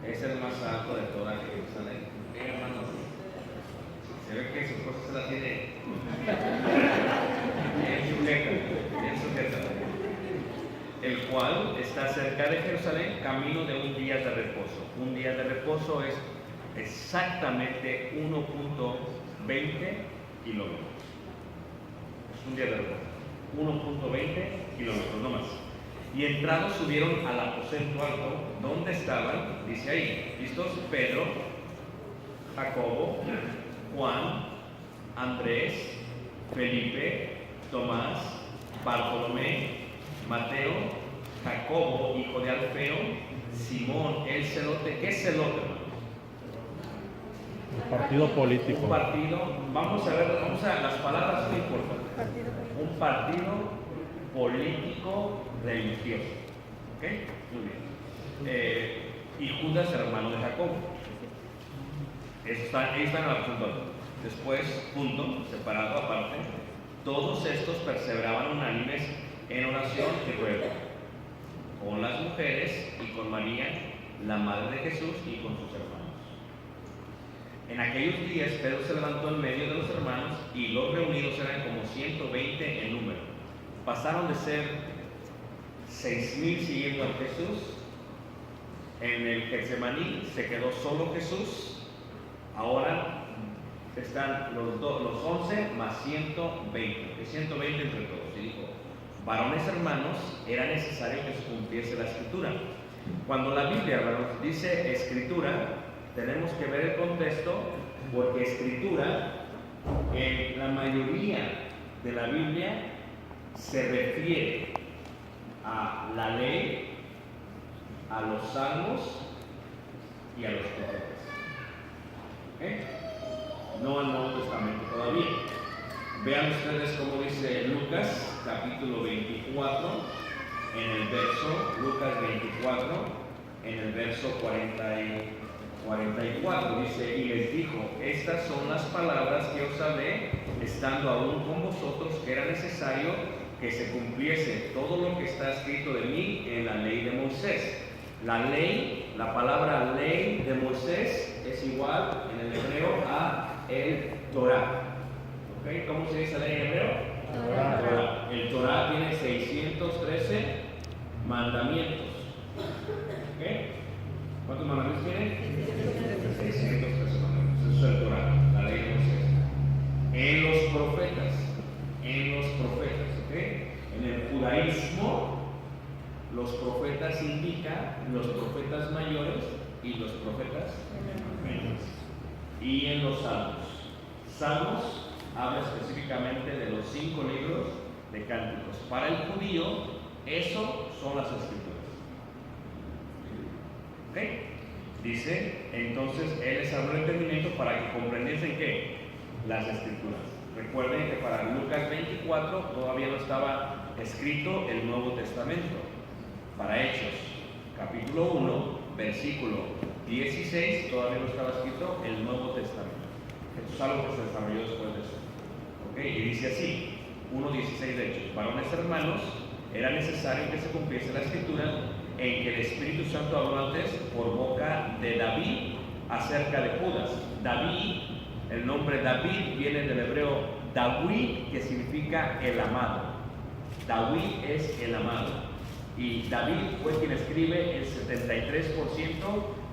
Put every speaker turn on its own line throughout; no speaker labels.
Es el más alto de toda Jerusalén. Hermanos, se ve que su cosa se la tiene bien sujeta. El cual está cerca de Jerusalén, camino de un día de reposo. Un día de reposo es exactamente 1.20 kilómetros. Es un día de reposo. 1.20 kilómetros, no más. Y entrados subieron al aposento alto, donde estaban, dice ahí, ¿listos? Pedro, Jacobo, Juan, Andrés, Felipe, Tomás, Bartolomé, Mateo, Jacobo, hijo de Alfeo, Simón, el celote. ¿Qué es celote, hermano?
Un partido político.
Un partido, vamos a ver, las palabras no importan. Un partido político religioso. ¿Ok? Muy bien. Y Judas, hermano de Jacobo. Ahí están en el punto. Después, punto, separado aparte, todos estos perseveraban unánimes en oración y ruego, con las mujeres y con María, la madre de Jesús, y con sus hermanos. En aquellos días Pedro se levantó en medio de los hermanos y los reunidos eran como 120 en número. Pasaron de ser 6,000 siguiendo a Jesús. En el Getsemaní se quedó solo Jesús. Ahora están los 11 más 120, 120 entre todos. Y dijo: varones hermanos, era necesario que se cumpliese la escritura. Cuando la Biblia, hermanos, dice escritura, tenemos que ver el contexto, porque escritura en la mayoría de la Biblia se refiere a la ley, a los salmos y a los profetas. No al Nuevo Testamento todavía. Vean ustedes cómo dice Lucas capítulo 24 en el verso, Lucas 24 en el verso 44, dice: y les dijo, estas son las palabras que os hablé estando aún con vosotros, que era necesario que se cumpliese todo lo que está escrito de mí en la ley de Moisés. La ley, la palabra ley de Moisés es igual en el hebreo a el Torah. ¿Okay? ¿Cómo se dice ley en hebreo? Torah. El Torah tiene 613 mandamientos. ¿Okay? ¿Cuántos mandamientos tiene? 613 mandamientos. Eso es el Torah, la ley de Moisés. En los profetas, ¿okay? En el judaísmo, los profetas indican los profetas mayores y los profetas menores. Y en los salmos habla específicamente de los 5 libros de cánticos. Para el judío, eso son las escrituras. ¿Ok? Dice, entonces él les abrió el entendimiento para que comprendiesen ¿qué? Las escrituras. Recuerden que para Lucas 24 todavía no estaba escrito el Nuevo Testamento. Para Hechos, capítulo 1, versículo 16, todavía no estaba escrito el Nuevo Testamento. Esto es algo que se desarrolló después de eso. ¿Okay? Y dice así, 1.16 de Hechos: varones hermanos, era necesario que se cumpliese la escritura en que el Espíritu Santo habló antes por boca de David acerca de Judas. David, el nombre David viene del hebreo David, que significa el amado. David es el amado. Y David fue quien escribe el 73%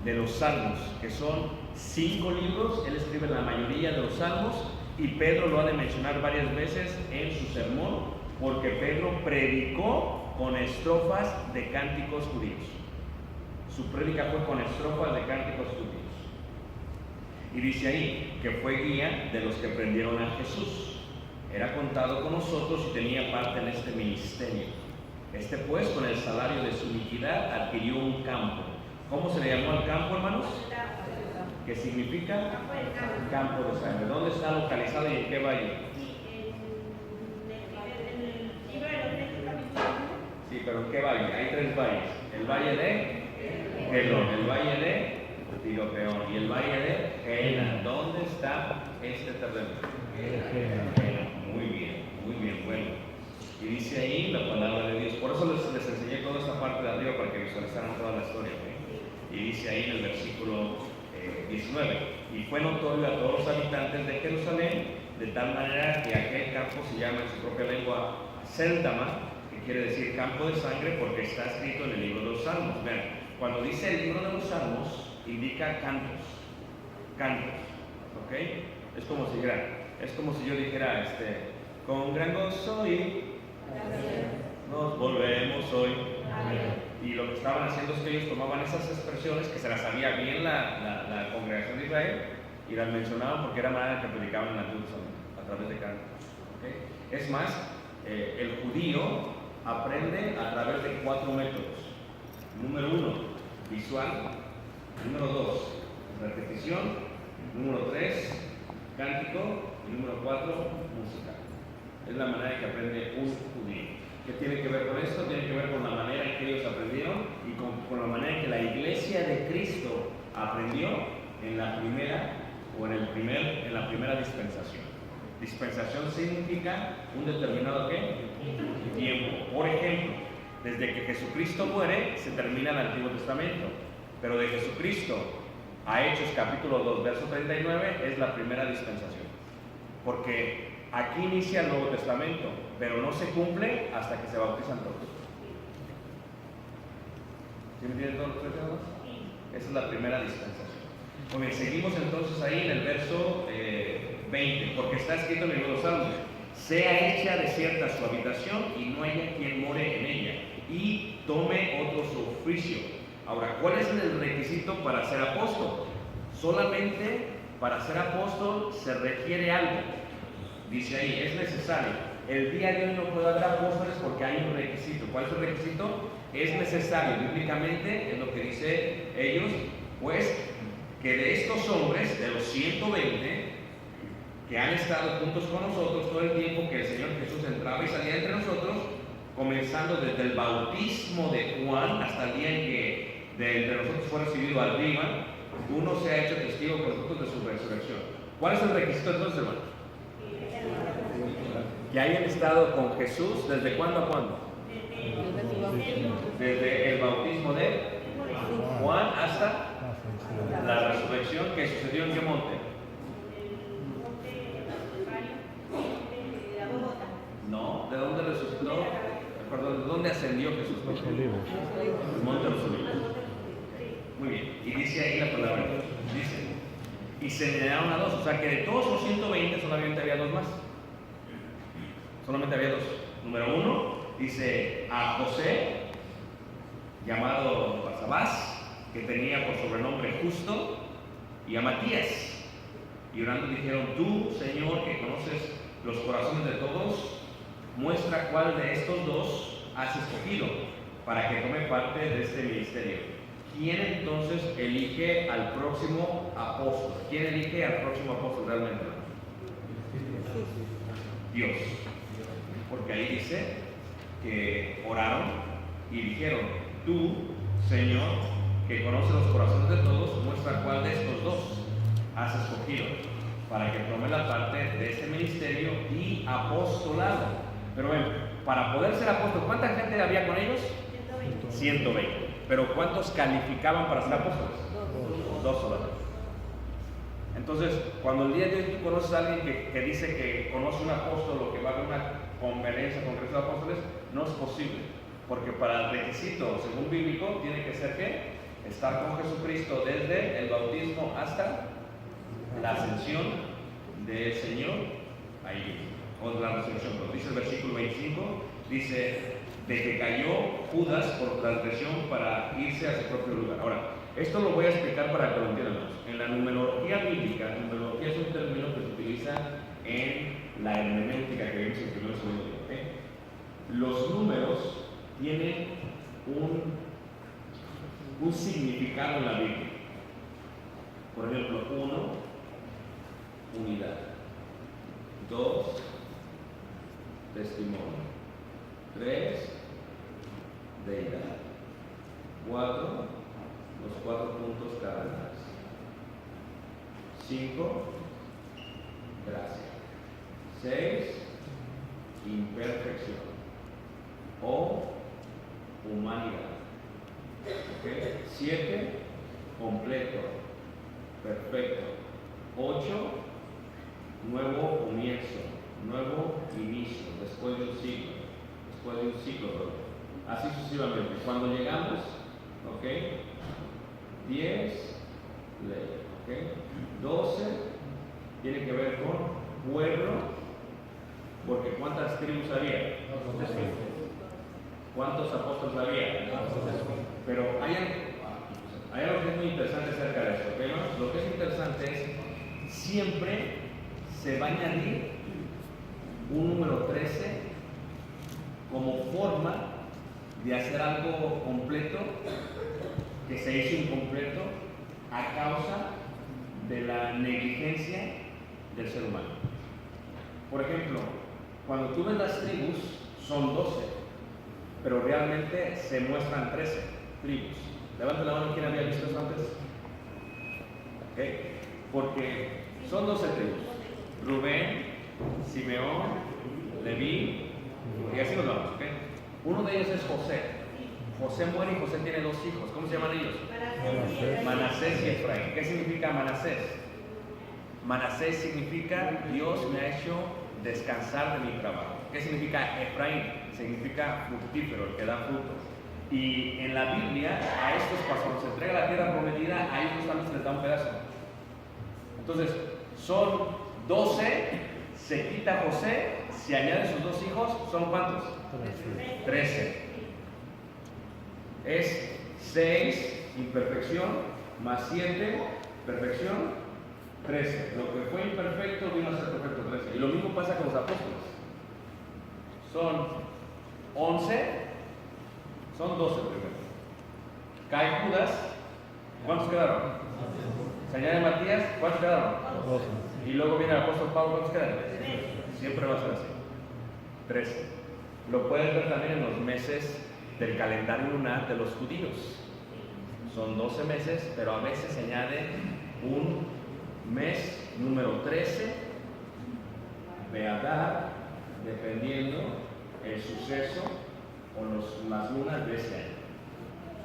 de los salmos, que son 5 libros. Él escribe la mayoría de los salmos, y Pedro lo ha de mencionar varias veces en su sermón, porque Pedro predicó con estrofas de cánticos judíos. Su prédica fue con estrofas de cánticos judíos. Y dice ahí que fue guía de los que prendieron a Jesús. Era contado con nosotros y tenía parte en este ministerio. Este pues, con el salario de su iniquidad, adquirió un campo. ¿Cómo se le llamó al campo, hermanos? ¿Qué significa? Campo de sangre. ¿Dónde está localizado y en qué valle? Sí, pero ¿en qué valle? Hay 3 valles. El valle de Gelón, el valle de Tiropeón y el valle de Geena. ¿Dónde está este terreno? Muy bien, bueno. Y dice ahí la palabra de Dios. Por eso les enseñé toda esta parte de arriba, para que visualizaran toda la historia. ¿Okay? y dice ahí en el versículo 19: y fue notorio a todos los habitantes de Jerusalén, de tal manera que aquel campo se llama en su propia lengua Séldama, que quiere decir campo de sangre, porque está escrito en el libro de los Salmos. Vean, cuando dice el libro de los Salmos, indica cantos, ¿ok? Es como si yo dijera, con gran gozo y nos volvemos hoy. Y lo que estaban haciendo es que ellos tomaban esas expresiones que se las sabía bien la congregación de Israel y las mencionaban porque era manera que predicaban en la Jerusalén a través de cantos. ¿Okay? Es más, el judío aprende a través de 4 métodos. Número 1, visual. Número 2, repetición. Número 3, cántico. Y número 4, música. Es la manera en que aprende un judío. ¿Qué tiene que ver con esto? Tiene que ver con la manera en que ellos aprendieron y con la manera en que la iglesia de Cristo aprendió en la primera dispensación. Dispensación significa un determinado ¿qué? Tiempo. Por ejemplo, desde que Jesucristo muere se termina el Antiguo Testamento, pero de Jesucristo a Hechos capítulo 2 verso 39 es la primera dispensación, porque aquí inicia el Nuevo Testamento, pero no se cumple hasta que se bautizan todos. ¿Sí me entienden todos los cristianos? Esa es la primera dispensación. Bueno, seguimos entonces ahí en el verso 20, porque está escrito en el libro de los Salmos: sea hecha desierta su habitación y no haya quien more en ella, y tome otro su oficio. Ahora, ¿cuál es el requisito para ser apóstol? Solamente para ser apóstol se requiere algo. Dice ahí, es necesario. El día de hoy no puede haber apóstoles porque hay un requisito. ¿Cuál es el requisito? Es necesario. Bíblicamente es lo que dice ellos, pues que de estos hombres, de los 120 que han estado juntos con nosotros todo el tiempo que el Señor Jesús entraba y salía entre nosotros, comenzando desde el bautismo de Juan hasta el día en que de entre nosotros fue recibido arriba, uno se ha hecho testigo con nosotros de su resurrección. ¿Cuál es el requisito entonces, hermanos? Que hayan estado con Jesús, ¿desde cuándo a cuándo? Desde el bautismo de Juan hasta la resurrección, que sucedió ¿en qué monte? No, ¿de dónde resucitó? Perdón, ¿de dónde ascendió Jesús? El monte de los Olivos. Muy bien, y dice ahí la palabra, dice, y se añadieron a 2, o sea que de todos los 120 solamente había 2 más. Solamente había 2. Número 1, dice a José, llamado Barsabás, que tenía por sobrenombre Justo, y a Matías. Y orando dijeron: tú, Señor, que conoces los corazones de todos, muestra cuál de estos 2 has escogido para que tome parte de este ministerio. ¿Quién entonces elige al próximo apóstol? ¿Quién elige al próximo apóstol realmente? Dios. Porque ahí dice que oraron y dijeron: tú, Señor, que conoces los corazones de todos, muestra cuál de estos 2 has escogido para que tome la parte de este ministerio y apostolado. Pero bueno, para poder ser apóstol, ¿cuánta gente había con ellos? 120. Pero ¿cuántos calificaban para ser apóstoles? 2 solamente. Entonces, cuando el día de hoy tú conoces a alguien que dice que conoce un apóstol o que va a una conferencia, congreso de apóstoles, no es posible. Porque para el requisito, según bíblico, tiene que ser ¿qué? Estar con Jesucristo desde el bautismo hasta la ascensión del Señor, ahí, o la resurrección. Dice el versículo 25, dice, de que cayó Judas por transgresión para irse a su propio lugar. Ahora, esto lo voy a explicar para que lo entiendan. En la numerología bíblica, numerología es un término que se utiliza en la hermenéutica que vimos en el primer y segundo día. ¿Okay? Los números tienen un significado en la Biblia. Por ejemplo, 1, unidad. 2, testimonio. 3, deidad. 4, los 4 puntos cardinales. 5, gracia. 6, imperfección o humanidad. 7, completo, perfecto. 8, nuevo comienzo, nuevo inicio, después de un ciclo, brother. Así sucesivamente. Cuando llegamos, ¿ok? 10, ley, ¿ok? 12, tiene que ver con pueblo, porque ¿cuántas tribus había? ¿Cuántos apóstoles había? Pero hay algo que es muy interesante acerca de esto, ¿ok? Lo que es interesante es, siempre se va a añadir un número 13 como forma de hacer algo completo que se hizo incompleto a causa de la negligencia del ser humano. Por ejemplo, cuando tú ves las tribus, son 12, pero realmente se muestran 13 tribus. Levanta la mano, ¿quién había visto eso antes? ¿Okay? Porque son 12 tribus: Rubén, Simeón, Leví, y así nos vamos, ¿ok? Uno de ellos es José. José muere y José tiene 2 hijos. ¿Cómo se llaman ellos? Manasés y Efraín. ¿Qué significa Manasés? Manasés significa Dios me ha hecho descansar de mi trabajo. ¿Qué significa Efraín? Significa fructífero, el que da frutos. Y en la Biblia, a estos cuando se entrega la tierra prometida, a ellos también se les da un pedazo. Entonces, son 12, se quita José, se añaden sus 2 hijos, ¿son cuántos? 13. Es 6, imperfección, más 7, perfección, 13. Lo que fue imperfecto vino a ser perfecto, 13. Y lo mismo pasa con los apóstoles. Son 11, son 12 primero. Cae Judas, ¿cuántos quedaron? Se añade Matías, ¿cuántos quedaron? 12. Y luego viene el apóstol Pablo, ¿cuántos quedan? Siempre va a ser así. 13. Lo pueden ver también en los meses del calendario lunar de los judíos. Son 12 meses, pero a veces se añade un mes número 13, Beadar, dependiendo el suceso o las lunas de ese año.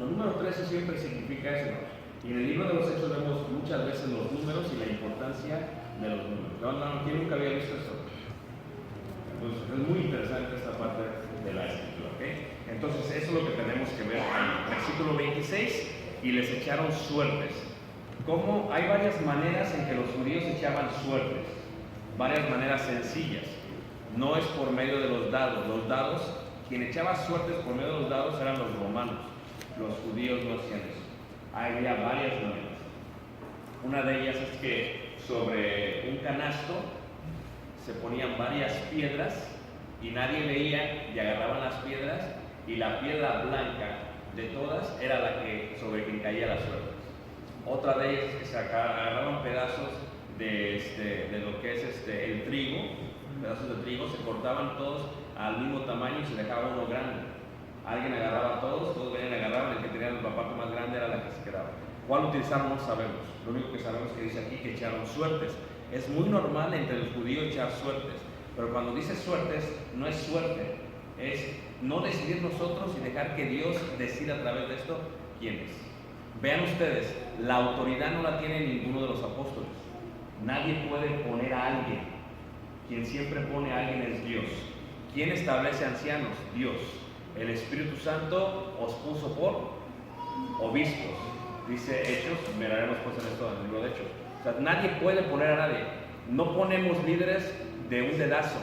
El número 13 siempre significa eso, ¿no? Y en el libro de los Hechos vemos muchas veces los números y la importancia de los números. ¿Quién nunca había visto esto? Entonces es muy interesante esta parte de la escritura, ¿ok? Entonces eso es lo que tenemos que ver en el versículo 26, y les echaron suertes. ¿Cómo? Hay varias maneras en que los judíos echaban suertes, varias maneras sencillas. No es por medio de los dados. Los dados, quien echaba suertes por medio de los dados eran los romanos. Los judíos no hacían eso. Había varias maneras. Una de ellas es que sobre un canasto se ponían varias piedras y nadie veía, y agarraban las piedras, y la piedra blanca de todas era la que sobre quien caía la suerte. Otra de ellas es que se agarraban pedazos de lo que es el trigo, pedazos de trigo, se cortaban todos al mismo tamaño y se dejaba uno grande. Alguien agarraba a todos venían y agarraban, el que tenía el papato más grande era la que se quedaba. ¿Cuál utilizaron? No sabemos. Lo único que sabemos es que dice aquí que echaron suertes. Es muy normal entre el judío echar suertes, pero cuando dice suertes, no es suerte, es no decidir nosotros y dejar que Dios decida a través de esto quién es. Vean ustedes, la autoridad no la tiene ninguno de los apóstoles. Nadie puede poner a alguien. Quien siempre pone a alguien es Dios. ¿Quién establece ancianos? Dios. El Espíritu Santo os puso por obispos. Dice Hechos, miraremos pues en esto en el libro de Hechos. O sea, nadie puede poner a nadie. No ponemos líderes de un dedazo.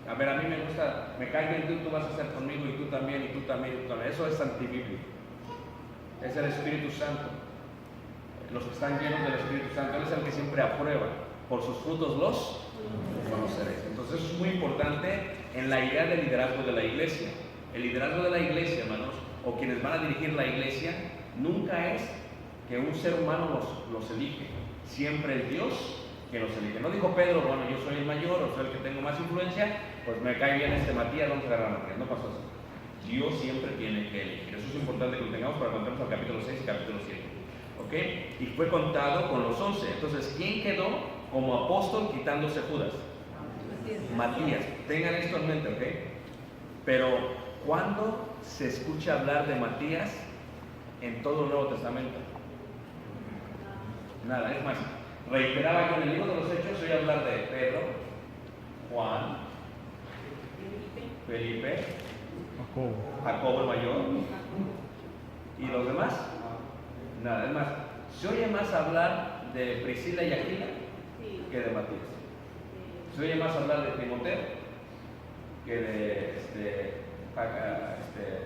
A ver, a mí me gusta, me cae bien tú vas a hacer conmigo, y tú también, y tú también, y tú también. Eso es antibíblico. Es el Espíritu Santo. Los que están llenos del Espíritu Santo, Él es el que siempre aprueba. Por sus frutos los conoceréis. Entonces eso es muy importante en la idea del liderazgo de la iglesia. El liderazgo de la iglesia, hermanos, o quienes van a dirigir la iglesia, nunca es que un ser humano los elige. Siempre es Dios que los elige. No dijo Pedro, bueno, yo soy el mayor, o soy el que tengo más influencia, pues me cae bien Matías, vamos a agarrar a Matías. No pasó así. Dios siempre tiene que elegir. Eso es importante que lo tengamos para contarnos al capítulo 6 y capítulo 7. ¿Ok? Y fue contado con los 11. Entonces, ¿quién quedó como apóstol quitándose Judas? Matías. Tengan esto en mente, ¿ok? Pero, ¿cuándo se escucha hablar de Matías en todo el Nuevo Testamento? Nada, es más, reiteraba que en el libro de los Hechos oí hablar de Pedro, Juan, Felipe, Jacobo el mayor y los demás. Nada, es más, se oye más hablar de Priscila y Aquila que de Matías. Se oye más hablar de Timoteo que de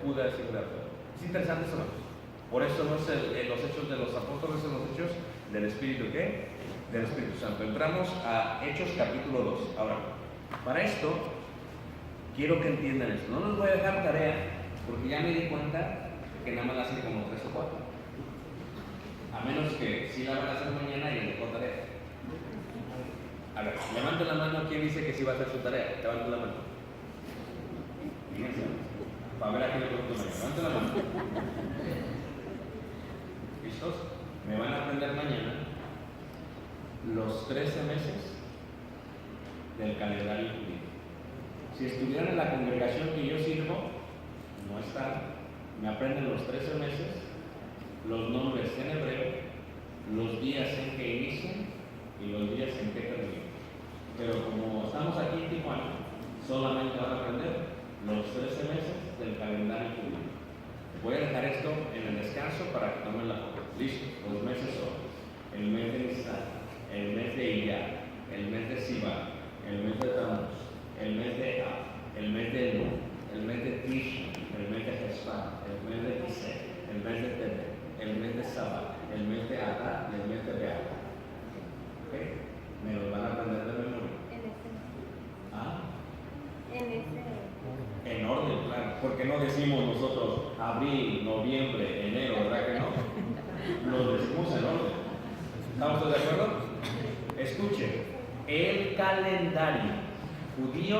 Judas y Judas. Es interesante eso, ¿no? Por eso no es los hechos de los apóstoles, son los hechos del Espíritu, ¿qué? Del Espíritu Santo. Entramos a Hechos capítulo 2. Ahora, para esto, quiero que entiendan esto. No les voy a dejar tarea, porque ya me di cuenta que nada más la hacen como 3 o 4. A menos que sí la van a hacer mañana y les dejo tarea. A ver, levanten la mano. ¿Quién dice que sí va a hacer su tarea? Levanten la mano. Fíjense. Para ver a quién le pregunto mañana. Levanten la mano. ¿Listos? Me van a aprender mañana los 13 meses del calendario judío. Si estuvieran en la congregación que yo sirvo, no están. Me aprenden los 13 meses, los nombres en hebreo, los días en que inician y los días en que terminan. Pero como estamos aquí en Tijuana, solamente van a aprender los 13 meses del calendario judío. Voy a dejar esto en el descanso para que tomen la foto. Listo. Los meses son el mes de Nisan, el mes de Iyar, el mes de Sivan, el mes de Tammuz, el mes de Av, el mes de Elul, el mes de Tishri, el mes de Heshvan, el mes de Kislev, el mes de Tevet, el mes de Sabat, el mes de Adar y el mes de Beat. ¿Ok? Me los van a aprender de memoria. En orden, claro. Porque no decimos nosotros abril, noviembre, enero, ¿verdad que no? Lo decimos en orden. ¿Estamos todos de acuerdo? Escuchen, el calendario judío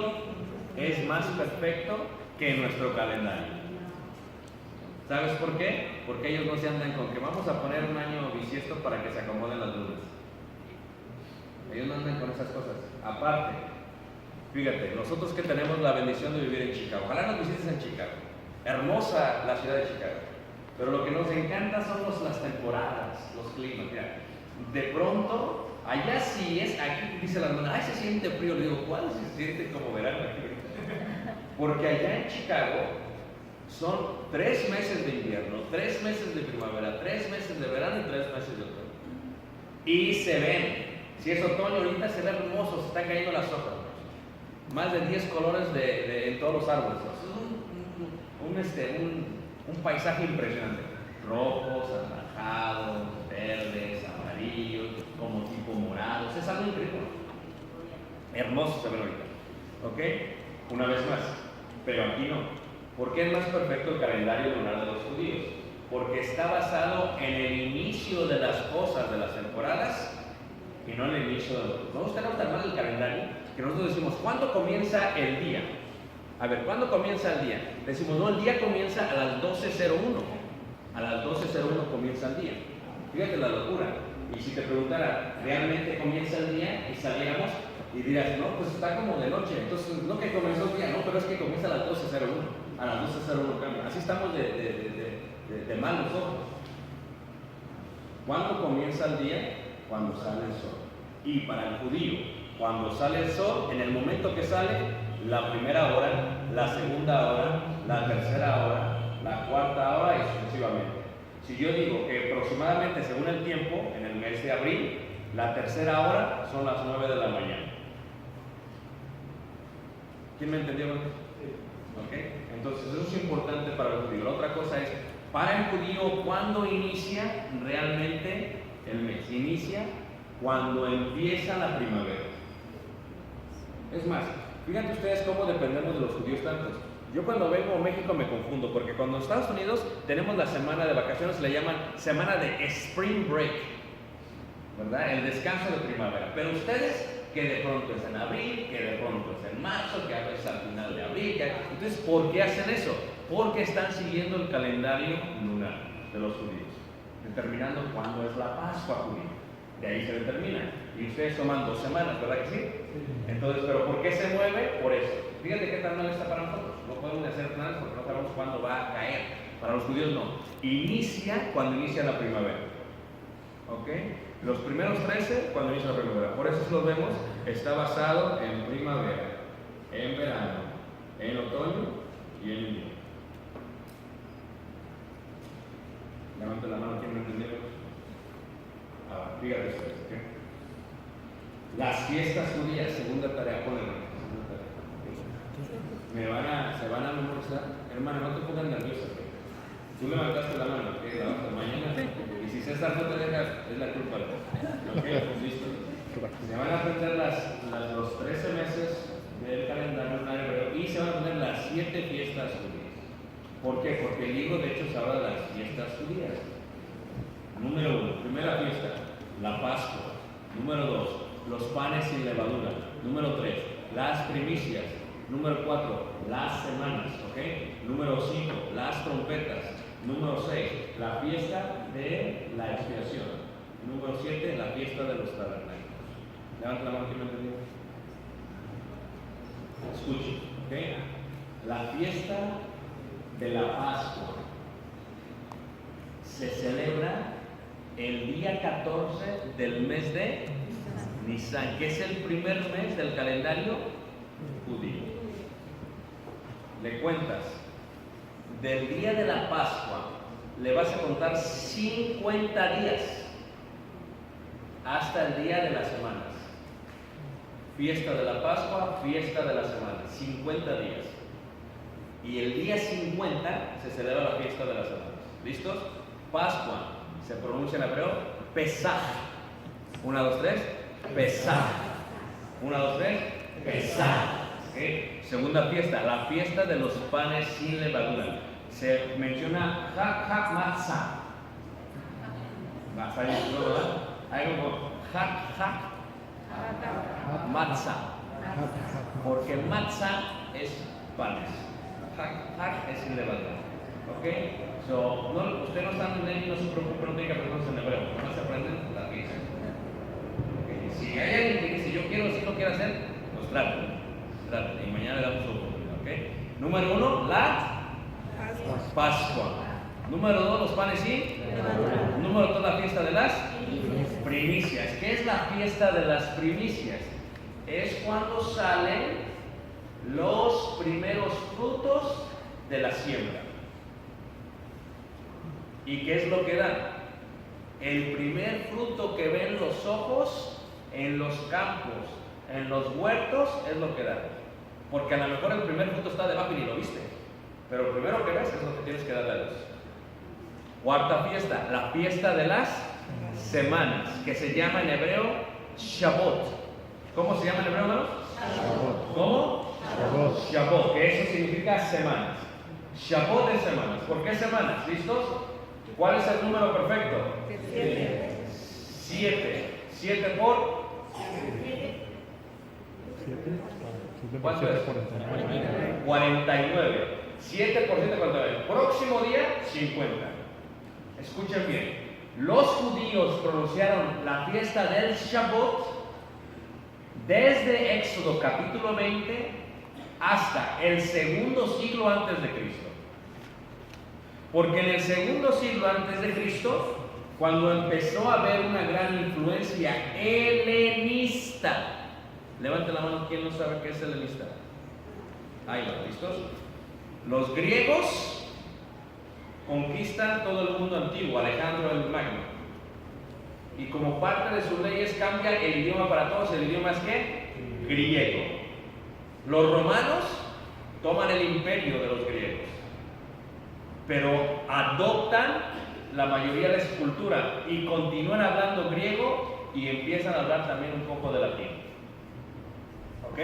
es más perfecto que nuestro calendario. ¿Sabes por qué? Porque ellos no se andan con que vamos a poner un año bisiesto para que se acomoden las lunas. Ellos no andan con esas cosas. Aparte, fíjate, nosotros que tenemos la bendición de vivir en Chicago, ojalá nos visites en Chicago. Hermosa la ciudad de Chicago. Pero lo que nos encanta son las temporadas, los climas. Mira, de pronto, allá sí es, aquí dice la hermana, ay, se siente frío. Le digo, ¿cuál se siente como verano aquí? Porque allá en Chicago son 3 meses de invierno, 3 meses de primavera, 3 meses de verano y 3 meses de otoño. Y se ven. Si es otoño, ahorita se ve hermoso, se están cayendo las hojas. Más de 10 colores en todos los árboles. Un paisaje impresionante. Rojos, anaranjados, verdes, amarillos, como tipo morados. Es algo increíble. Hermoso se ven ahorita. ¿Ok? Una vez más. Pero aquí no. ¿Por qué es más perfecto el calendario lunar de los judíos? Porque está basado en el inicio de las cosas de las temporadas y no en el inicio de los otros. Vamos a tener tan mal el calendario que nosotros decimos, ¿cuándo comienza el día? A ver, ¿cuándo comienza el día? Decimos, no, el día comienza a las 12:01. A las 12:01 comienza el día. Fíjate la locura. Y si te preguntara, ¿realmente comienza el día? Y saliéramos y dirás, no, pues está como de noche. Entonces, no que comenzó el día, no, pero es que comienza a las 12:01. A las 12:01 cambia. Así estamos de mal nosotros. ¿Cuándo comienza el día? Cuando sale el sol. Y para el judío, cuando sale el sol, en el momento que sale, la primera hora, la segunda hora, la tercera hora, la cuarta hora y sucesivamente. Si yo digo que aproximadamente según el tiempo, en el mes de abril, la tercera hora son las 9 de la mañana. ¿Quién me entendió? ¿Ok? Entonces eso es importante para el judío. La otra cosa es, para el judío, ¿cuándo inicia realmente el mes? Inicia cuando empieza la primavera. Es más, fíjense ustedes cómo dependemos de los judíos tantos. Yo cuando vengo a México me confundo, porque cuando en Estados Unidos tenemos la semana de vacaciones, le llaman semana de Spring Break, ¿verdad? El descanso de primavera. Pero ustedes, que de pronto es en abril, que de pronto es en marzo, que a veces al final de abril. Entonces, ¿por qué hacen eso? Porque están siguiendo el calendario lunar de los judíos, determinando cuándo es la Pascua judía. De ahí se determina. Y ustedes toman 2 semanas, ¿verdad que sí? Entonces, ¿pero por qué se mueve? Por eso. Fíjate qué tan mal está para nosotros. No podemos hacer planes porque no sabemos cuándo va a caer. Para los judíos no. Inicia cuando inicia la primavera. ¿Ok? Los primeros 13 cuando inicia la primavera. Por eso si lo vemos, está basado en primavera, en verano, en otoño y en invierno. Levante la mano, ¿quién me entendió? Dígale ustedes, ¿ok? Las fiestas judías, segunda tarea, ponle. Se van a memorizar. Hermana, no te pongas nerviosa. Tú levantaste la mano, ¿ok? La otra mañana. Y si César no te deja, es la culpa. ¿Ok? Pues listo. Se van a aprender los 13 meses del calendario hebreo y se van a aprender las 7 fiestas judías. ¿Por qué? Porque el libro de hecho habla de las fiestas judías. Número 1, primera fiesta, la Pascua. Número 2, los panes sin levadura. Número 3, las primicias. Número 4, las semanas. ¿Ok? Número 5, las trompetas. Número 6, la fiesta de la expiación. Número 7, la fiesta de los tabernáculos. Levanta la mano que me entendió. Escuchen, ¿ok? La fiesta de la Pascua se celebra el día 14 del mes de Nisan, que es el primer mes del calendario judío. Le cuentas, del día de la Pascua, le vas a contar 50 días hasta el día de las semanas. Fiesta de la Pascua, fiesta de las semanas, 50 días. Y el día 50 se celebra la fiesta de las semanas. ¿Listos? Pascua, se pronuncia en hebreo, Pesaj. 1, 2, 3, Pesaj. 1, 2, 3, Pesaj. ¿Okay? Segunda fiesta, la fiesta de los panes sin levadura. Se menciona Hak Matzah. ¿Verdad? Hay como Hak Matzah. Porque Matzah es panes. Hak es sin levadura. ¿Ok? So, usted no está entendiendo, no se preocupe, no tiene que aprenderse en hebreo. No se aprenden la fiesta. Okay. Si hay alguien que dice, yo quiero, si lo quiere hacer, pues trate. Y mañana le damos su oportunidad. ¿Ok? Número 1, la Pascua. Número 2, los panes y número 3, la fiesta de las primicias. ¿Qué es la fiesta de las primicias? Es cuando salen los primeros frutos de la siembra. ¿Y qué es lo que dan? El primer fruto que ven los ojos en los campos, en los huertos, es lo que dan. Porque a lo mejor el primer fruto está debajo y ni lo viste. Pero lo primero que ves es lo que tienes que darle a Dios. Cuarta fiesta, la fiesta de las semanas, que se llama en hebreo Shabbat. ¿Cómo se llama en hebreo, hermanos? Shabbat. ¿Cómo? Shabbat. Shabbat, que eso significa semanas. Shabbat de semanas. ¿Por qué semanas? ¿Listos? ¿Cuál es el número perfecto? 7. 7 por ¿cuánto es? 49. 7 por 7, 49. Próximo día, 50. Escuchen bien. Los judíos pronunciaron la fiesta del Shabbat desde Éxodo capítulo 20 hasta el segundo siglo antes de Cristo. Porque en el segundo siglo antes de Cristo, cuando empezó a haber una gran influencia helenista. Levante la mano, ¿quién no sabe qué es helenista? Ahí va, ¿listos? Los griegos conquistan todo el mundo antiguo, Alejandro el Magno. Y como parte de sus leyes cambian el idioma para todos. ¿El idioma es qué? Griego. Los romanos toman el imperio de los griegos, pero adoptan la mayoría de su cultura y continúan hablando griego y empiezan a hablar también un poco de latín. ¿Ok?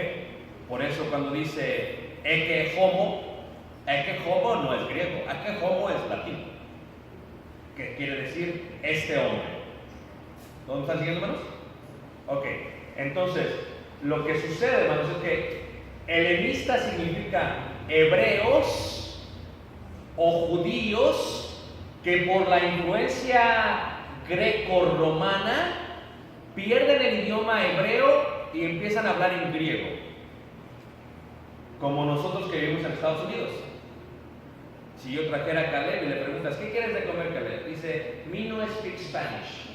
Por eso cuando dice Eke homo no es griego, Eke homo es latín, que quiere decir este hombre. ¿Dónde están siguiendo, hermanos? Ok, entonces lo que sucede, hermanos, es que helenista significa hebreos o judíos que por la influencia greco-romana pierden el idioma hebreo y empiezan a hablar en griego, como nosotros que vivimos en Estados Unidos. Si yo trajera a Caleb y le preguntas, ¿qué quieres de comer, Caleb? Dice, me no speak Spanish.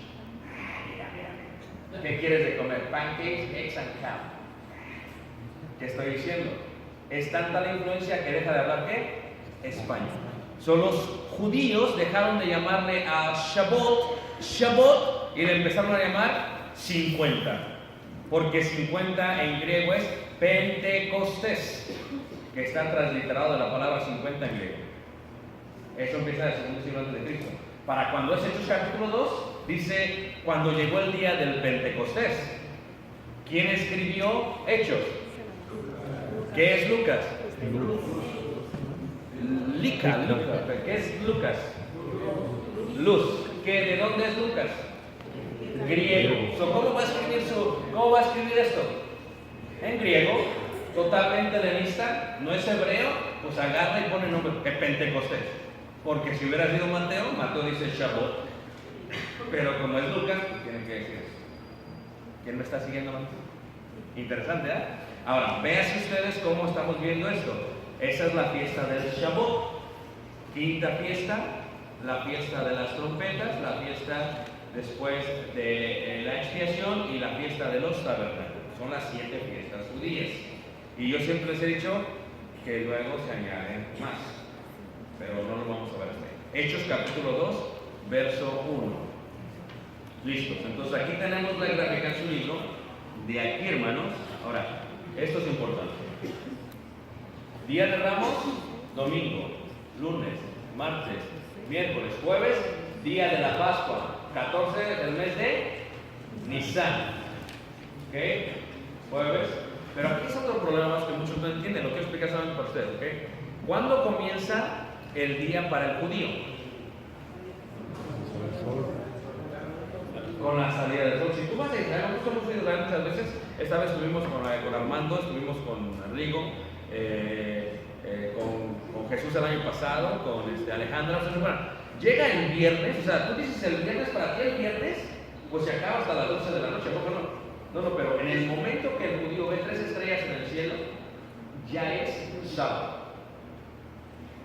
¿qué quieres de comer? Pancakes, eggs and ham. ¿Qué estoy diciendo? Es tanta la influencia que deja de hablar ¿qué? Español. Son los judíos dejaron de llamarle a Shavuot y le empezaron a llamar 50. Porque 50 en griego es Pentecostés, que está transliterado de la palabra 50 en griego. Eso empieza en el segundo siglo antes de Cristo. Para cuando es Hechos capítulo 2, dice cuando llegó el día del Pentecostés. ¿Quién escribió Hechos? ¿Qué es Lucas? ¿Qué es Lucas? Luz. ¿De dónde es Lucas? Griego. ¿Cómo va a escribir esto? En griego, totalmente helenista, no es hebreo, pues agarra y pone el nombre de Pentecostés. Porque si hubiera sido Mateo dice Shavuot. Pero como es Lucas, pues tiene que decir eso. ¿Quién me está siguiendo, Mateo? Interesante, ¿eh? Ahora, véanse ustedes cómo estamos viendo esto. Esa es la fiesta del Shavuot. Quinta fiesta, la fiesta de las trompetas, la fiesta después de la expiación y la fiesta de los tabernáculos. Son las 7 fiestas judías. Y yo siempre les he dicho que luego se añaden más, pero no lo vamos a ver hasta ahí. Hechos capítulo 2, verso 1. Listos. Entonces aquí tenemos la gráfica en su libro. De aquí, hermanos. Ahora, esto es importante. Día de Ramos, domingo, lunes, martes, miércoles, jueves, día de la Pascua, 14 del mes de Nisan. ¿Ok? Jueves. Pero aquí es otro problema que muchos no entienden. Lo quiero explicar solamente para ustedes. ¿Ok? ¿Cuándo comienza el día para el judío? Con la salida del sol. Si tú vas a Israel, nosotros hemos ido a Israel muchas veces. Esta vez estuvimos con Armando, estuvimos con Rigo, con Jesús el año pasado, con Alejandra. O sea, bueno, llega el viernes, o sea, tú dices el viernes, para ti el viernes, pues se acaba hasta las 12 de la noche. No, pero en el momento que el judío ve 3 estrellas en el cielo, ya es sábado.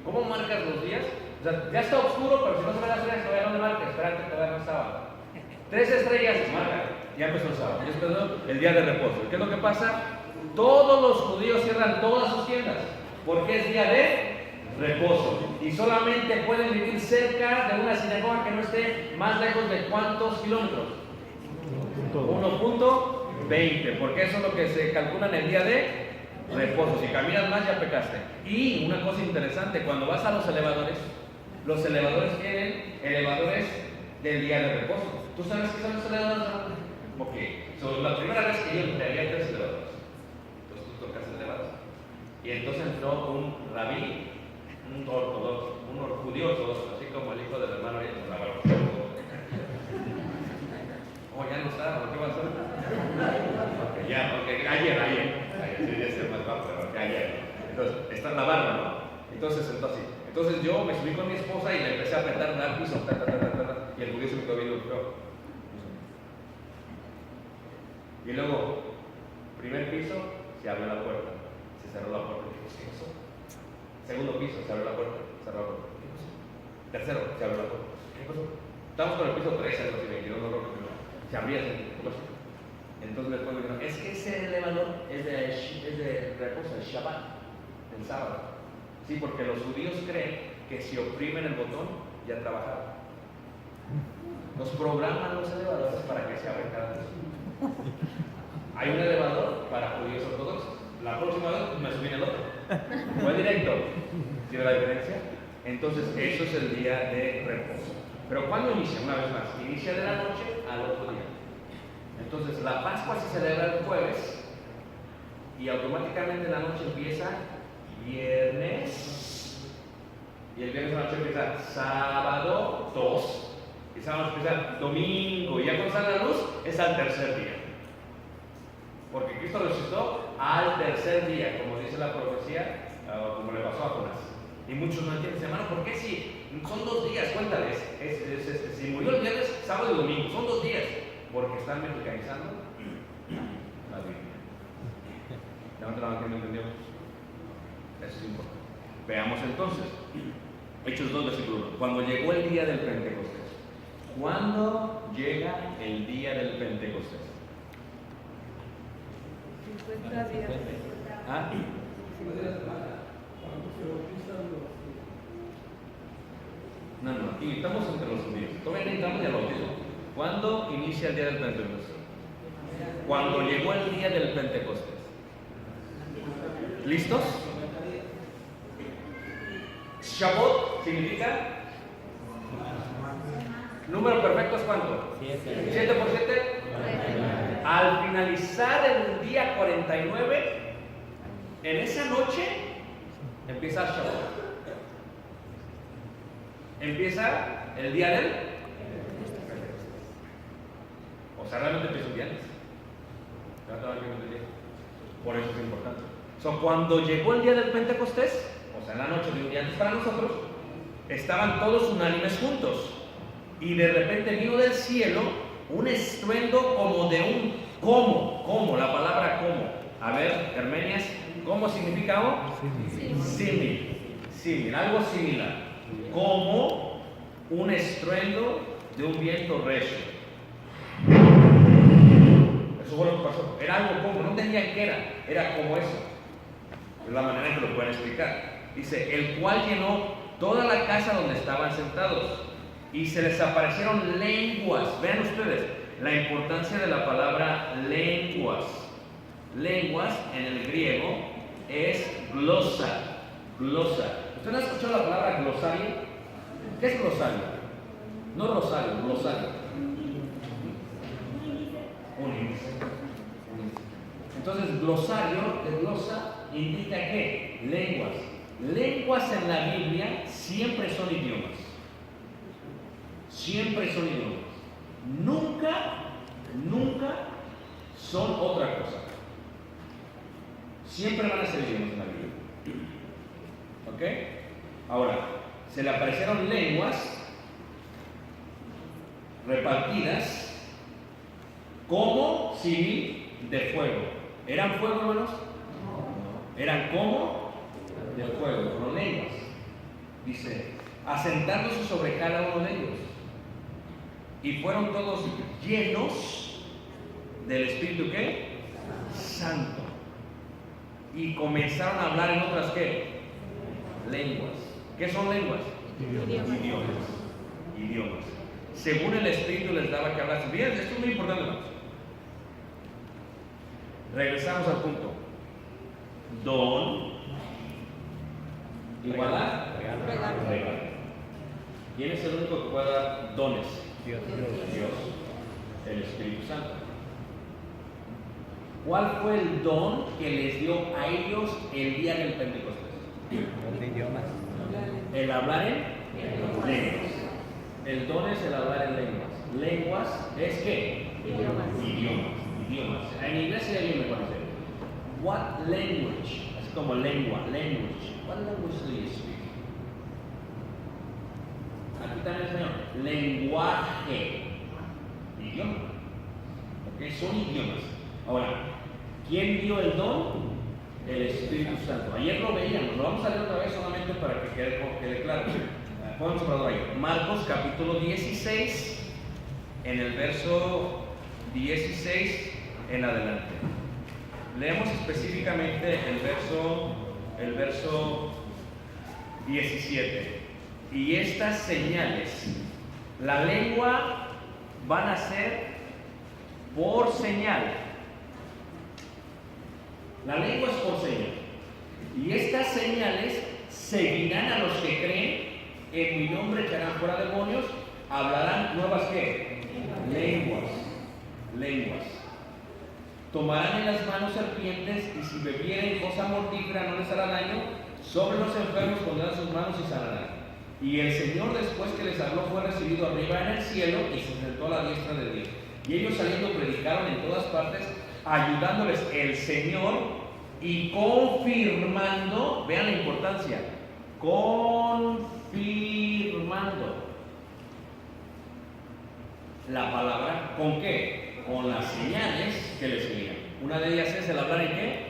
¿Cómo marcas los días? O sea, ya está oscuro, pero si no se ven las estrellas, todavía no le marcas, espérate, todavía no es sábado. 3 estrellas, marca, ya empezó el sábado, ya empezó el día de reposo. ¿Qué es lo que pasa? Todos los judíos cierran todas sus tiendas, porque es día de reposo. Y solamente pueden vivir cerca de una sinagoga que no esté más lejos de ¿cuántos kilómetros? 1.20, porque eso es lo que se calcula en el día de reposo. Si caminas más ya pecaste. Y una cosa interesante, cuando vas a los elevadores tienen elevadores del día de reposo. ¿Tú sabes qué son los elevadores? Ok, la primera vez que yo entré había 3 elevadores. Entonces tú tocas el elevador. Y entonces entró un rabí, un ortodoxo, un judío ortodoxo, así como el hijo del hermano y el rabí. Oh, ya no está, ¿por qué pasó? Ok, ya, ok, ayer, sí, ya se me va, pero okay, ayer. Entonces, está en la barba, ¿no? Entonces sentó así. Entonces yo me subí con mi esposa y le empecé a apretar al piso, y el judío se me quedó viendo, y luego, primer piso, se abrió la puerta, se cerró la puerta, ¿qué pasó? Segundo piso, se abrió la puerta, cerró la puerta, ¿qué pasó? Tercero, se abrió la puerta, ¿qué pasó? Estamos con el piso 13, algo así, 22, no creo que se abría, ¿qué pasó? Entonces después me dijeron, es que ese elevador es de reposo, es Shabbat, el sábado. Sí, porque los judíos creen que si oprimen el botón, ya trabajaron. Nos programan los elevadores para que se abran cada vez. Hay un elevador para judíos ortodoxos. La próxima vez me subí en el otro. Fue directo. ¿Sí ve la diferencia? Entonces, eso es el día de reposo. Pero ¿cuándo inicia? Una vez más, inicia de la noche al otro día. Entonces, la Pascua se celebra el jueves y automáticamente la noche empieza viernes. Y el viernes de la noche empieza sábado 2. Y sábado empieza domingo. Y ya cuando sale la luz es al tercer día. Porque Cristo resucitó al tercer día, como dice la profecía, como le pasó a Jonás. Y muchos no entienden, hermano, ¿por qué si son 2 días? Cuéntales, si murió el viernes, sábado y domingo, son 2 días. Porque están mexicanizando la Biblia. Levanta la mano que no entendió. Eso es importante. Veamos entonces, Hechos 2, versículo 1. Cuando llegó el día del Pentecostés. ¿Cuándo llega el día del Pentecostés? ¿Ah? No, aquí estamos entre los judíos. Todavía no entramos en el bautismo. ¿Cuándo inicia el día del Pentecostés? Cuando llegó el día del Pentecostés. ¿Listos? Shavuot significa número perfecto es ¿cuánto? 7 por 7. Al finalizar el día 49, en esa noche empieza Shavuot. Empieza el día del o sea, realmente empieza un día antes. Por eso es importante. Cuando llegó el día del Pentecostés, o sea, en la noche de un día antes para nosotros, estaban todos unánimes juntos. Y de repente vino del cielo un estruendo como de un como, la palabra como. A ver, Hermenias, ¿cómo significa algo? Símil, algo similar. Como un estruendo de un viento recio. Eso fue lo que pasó. Era algo como, no entendían qué era como eso. Es la manera en que lo pueden explicar. Dice, el cual llenó toda la casa donde estaban sentados y se les aparecieron lenguas. Vean ustedes la importancia de la palabra lenguas. Lenguas en el griego es glosa. ¿Usted no ha escuchado la palabra glosario? ¿Qué es glosario? No rosario, glosario. Un índice. Entonces, glosario de glosa indica que lenguas. Lenguas en la Biblia siempre son idiomas. Siempre son idiomas. Nunca son otra cosa. Siempre van a ser idiomas en la Biblia. ¿Ok? Ahora, se le aparecieron lenguas repartidas como símil de fuego. ¿Eran fuego, hermanos? No. Eran como de fuego, con lenguas. Dice, asentándose sobre cada uno de ellos. Y fueron todos llenos del Espíritu, ¿qué? Santo. Y comenzaron a hablar en otras, ¿qué? Lenguas. ¿Qué son lenguas? Idiomas. Según el Espíritu les daba que hablar. Bien, esto es muy importante, hermanos. Regresamos al punto. Don igual a regalo. ¿Quién es el único que puede dar dones? Dios. El Espíritu Santo. ¿Cuál fue el don que les dio a ellos el día del Pentecostés? El hablar en lenguas. El don es el hablar en lenguas. Lenguas es ¿qué? Idiomas. En inglés se llama mejor. What language? Así como lengua, language. What language do you speak? Aquí también es español. Lenguaje. Idioma. ¿Ok? Son idiomas. Ahora, ¿quién dio el don? El Espíritu Santo. Ayer lo veíamos, lo vamos a leer otra vez solamente para que quede claro. Vamos a ver ahí. Marcos capítulo 16, en el verso 16 en adelante. Leemos específicamente el verso 17. Y estas señales, la lengua van a ser por señal. La lengua es por señal. Y estas señales seguirán a los que creen. En mi nombre echarán fuera demonios. Hablarán nuevas ¿qué? Lenguas. Tomarán en las manos serpientes. Y si bebieren cosa mortífera no les hará daño. Sobre los enfermos pondrán sus manos y sanarán. Y el Señor, después que les habló, fue recibido arriba en el cielo y se sentó a la diestra de Dios. Y ellos saliendo predicaron en todas partes, ayudándoles el Señor y confirmando, vean la importancia, confirmando la palabra, ¿con qué? Con las señales que les seguían. Una de ellas es el hablar en qué.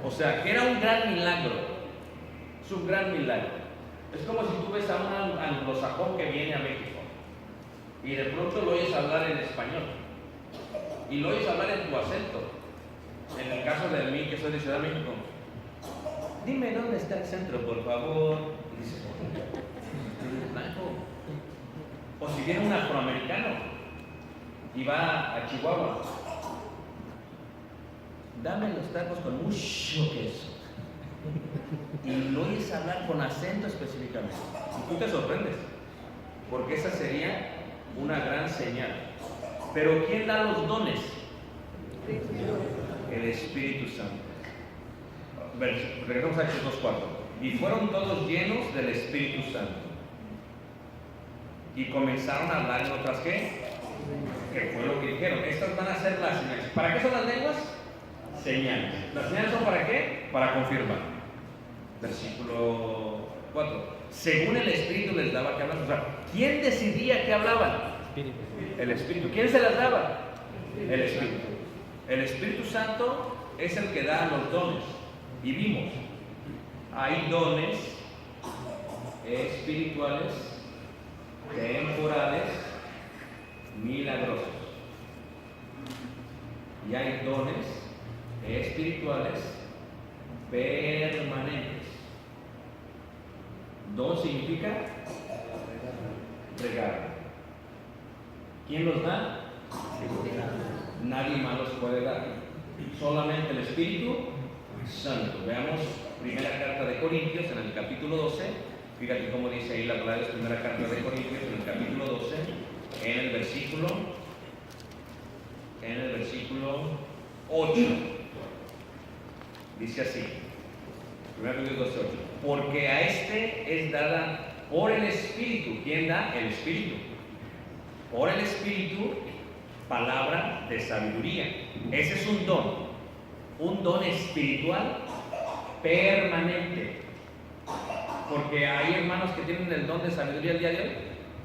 O sea, que era un gran milagro. Es un gran milagro. Es como si tú ves a un anglosajón que viene a México y de pronto lo oyes hablar en español y lo oyes hablar en tu acento. En el caso de mí, que soy de Ciudad de México, dime dónde está el centro, por favor. Y dices, blanco. O si viene un afroamericano y va a Chihuahua, dame los tacos con mucho queso. Y lo oyes hablar con acento específicamente. Y tú te sorprendes, porque esa sería una gran señal. Pero ¿quién da los dones? El Espíritu Santo. Regresamos a Hechos 2:4. Y fueron todos llenos del Espíritu Santo. Y comenzaron a hablar en otras ¿qué? Que fue lo que dijeron. Estas van a ser las señales. ¿Para qué son las lenguas? Señales. ¿Las señales son para qué? Para confirmar. Versículo 4. Según el Espíritu les daba que hablar. O sea, ¿quién decidía que hablaban? El Espíritu. ¿Quién se las daba? El Espíritu. El Espíritu Santo es el que da los dones. Y vimos, hay dones espirituales, temporales, milagrosos. Y hay dones espirituales permanentes. Don significa regalo. ¿Quién los da? Nadie más los puede dar. Solamente el Espíritu Santo. Veamos primera carta de Corintios en el capítulo 12. Fíjate cómo dice ahí la palabra de primera carta de Corintios en el capítulo 12, en el versículo 8. Dice así, 1 Corintios 12:8. Porque a este es dada por el Espíritu. ¿Quién da? El Espíritu. Por el Espíritu, palabra de sabiduría. Ese es un don espiritual permanente. Porque hay hermanos que tienen el don de sabiduría el día de hoy.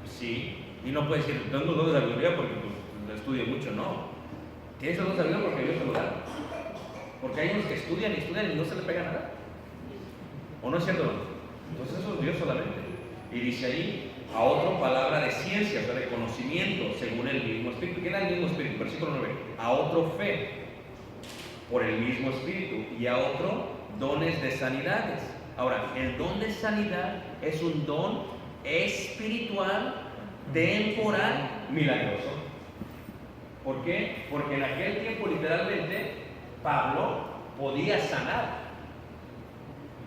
Sí, y no puede decir, tengo el don de sabiduría porque pues, estudio mucho, no. Tienes el don de sabiduría porque Dios te lo da. Porque hay unos que estudian y no se le pega nada. ¿O no es cierto? Entonces eso es Dios solamente. Y dice ahí, a otro palabra de ciencia, o sea, de conocimiento, según el mismo Espíritu. ¿Qué da el mismo Espíritu? Versículo 9. A otro fe, por el mismo Espíritu. Y a otro dones de sanidades. Ahora, el don de sanidad es un don espiritual, temporal, milagroso. ¿Por qué? Porque en aquel tiempo literalmente Pablo podía sanar.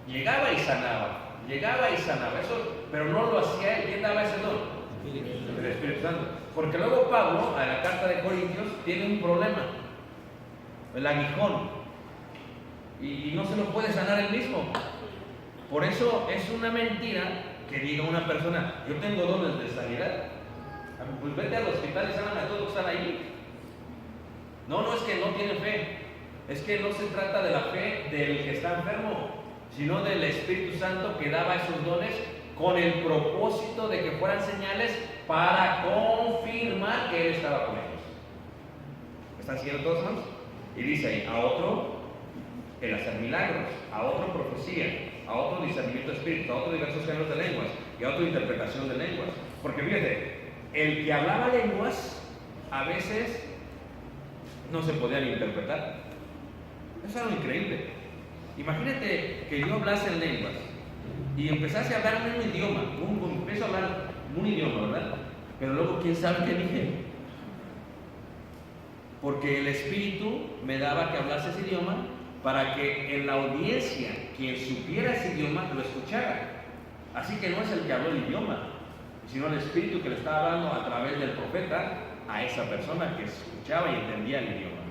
Llegaba y sanaba, eso, pero no lo hacía él. ¿Quién daba ese don? El Espíritu Santo. Porque luego Pablo, en la carta de Corintios, tiene un problema, el aguijón, y no se lo puede sanar él mismo. Por eso es una mentira que diga una persona, yo tengo dones de sanidad. Pues vete al hospital y sáname a todos los que están ahí. No es que no tiene fe. Es que no se trata de la fe del que está enfermo, sino del Espíritu Santo que daba esos dones con el propósito de que fueran señales para confirmar que Él estaba con ellos. ¿Están siguiendo todos, hermanos? Y dice ahí, a otro el hacer milagros, a otro profecía, a otro discernimiento de espíritu, a otro diversos géneros de lenguas y a otro interpretación de lenguas. Porque fíjate, el que hablaba lenguas a veces no se podían interpretar. Eso era increíble. Imagínate que yo hablase en lenguas y empezase a hablar un idioma, empiezo a hablar un idioma, ¿verdad? Pero luego, ¿quién sabe qué dije? Porque el Espíritu me daba que hablase ese idioma para que en la audiencia quien supiera ese idioma lo escuchara. Así que no es el que habló el idioma, sino el Espíritu que le estaba hablando a través del profeta a esa persona que escuchaba y entendía el idioma.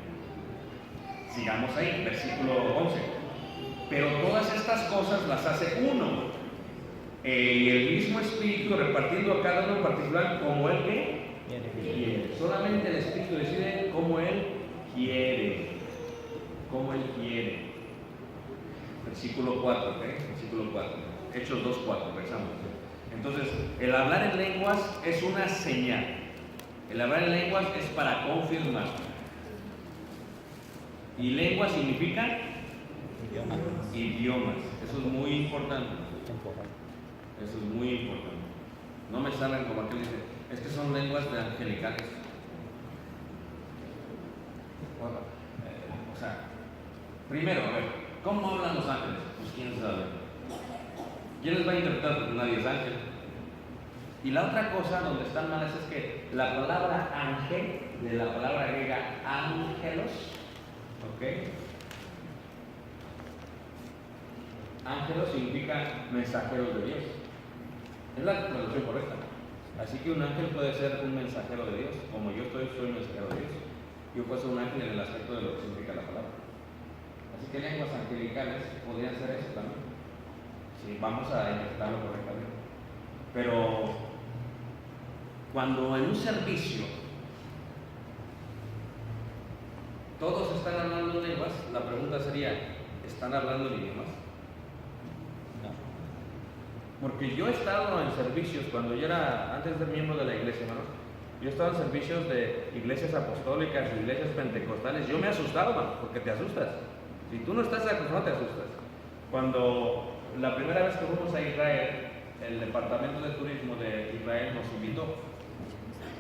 Sigamos ahí, versículo 11. Pero todas estas cosas las hace uno, y el mismo Espíritu, repartiendo a cada uno en particular como Él quiere. Solamente el Espíritu decide como Él quiere. Como Él quiere. Versículo 4, ¿ok? Versículo 4. Hechos 2:4, empezamos. Entonces, el hablar en lenguas es una señal. El hablar en lenguas es para confirmar. Y lengua significa idiomas. Eso es muy importante. Eso es muy importante. No me salgan como aquel dice, es que son lenguas de angelicales. O sea, Primero, a ver, ¿cómo hablan los ángeles? Pues quién sabe. ¿Quién les va a interpretar? Porque nadie es ángel. Y la otra cosa donde están malas es que la palabra ángel, de la palabra griega ángelos, ¿ok? Ángelos significa mensajeros de Dios. Es la traducción correcta. Así que un ángel puede ser un mensajero de Dios, como yo soy un mensajero de Dios. Yo puedo ser un ángel en el aspecto de lo que significa la palabra. Así que lenguas angelicales podrían ser eso también, si vamos a interpretarlo correctamente. Pero cuando en un servicio todos están hablando en lenguas, la pregunta sería, ¿están hablando en idiomas? Porque yo he estado en servicios, cuando yo era, antes de ser miembro de la iglesia, hermano, yo he estado en servicios de iglesias apostólicas, iglesias pentecostales. Yo me he asustado, hermano, porque te asustas. Si tú no estás acostumbrado, te asustas. Cuando la primera vez que fuimos a Israel, el departamento de turismo de Israel nos invitó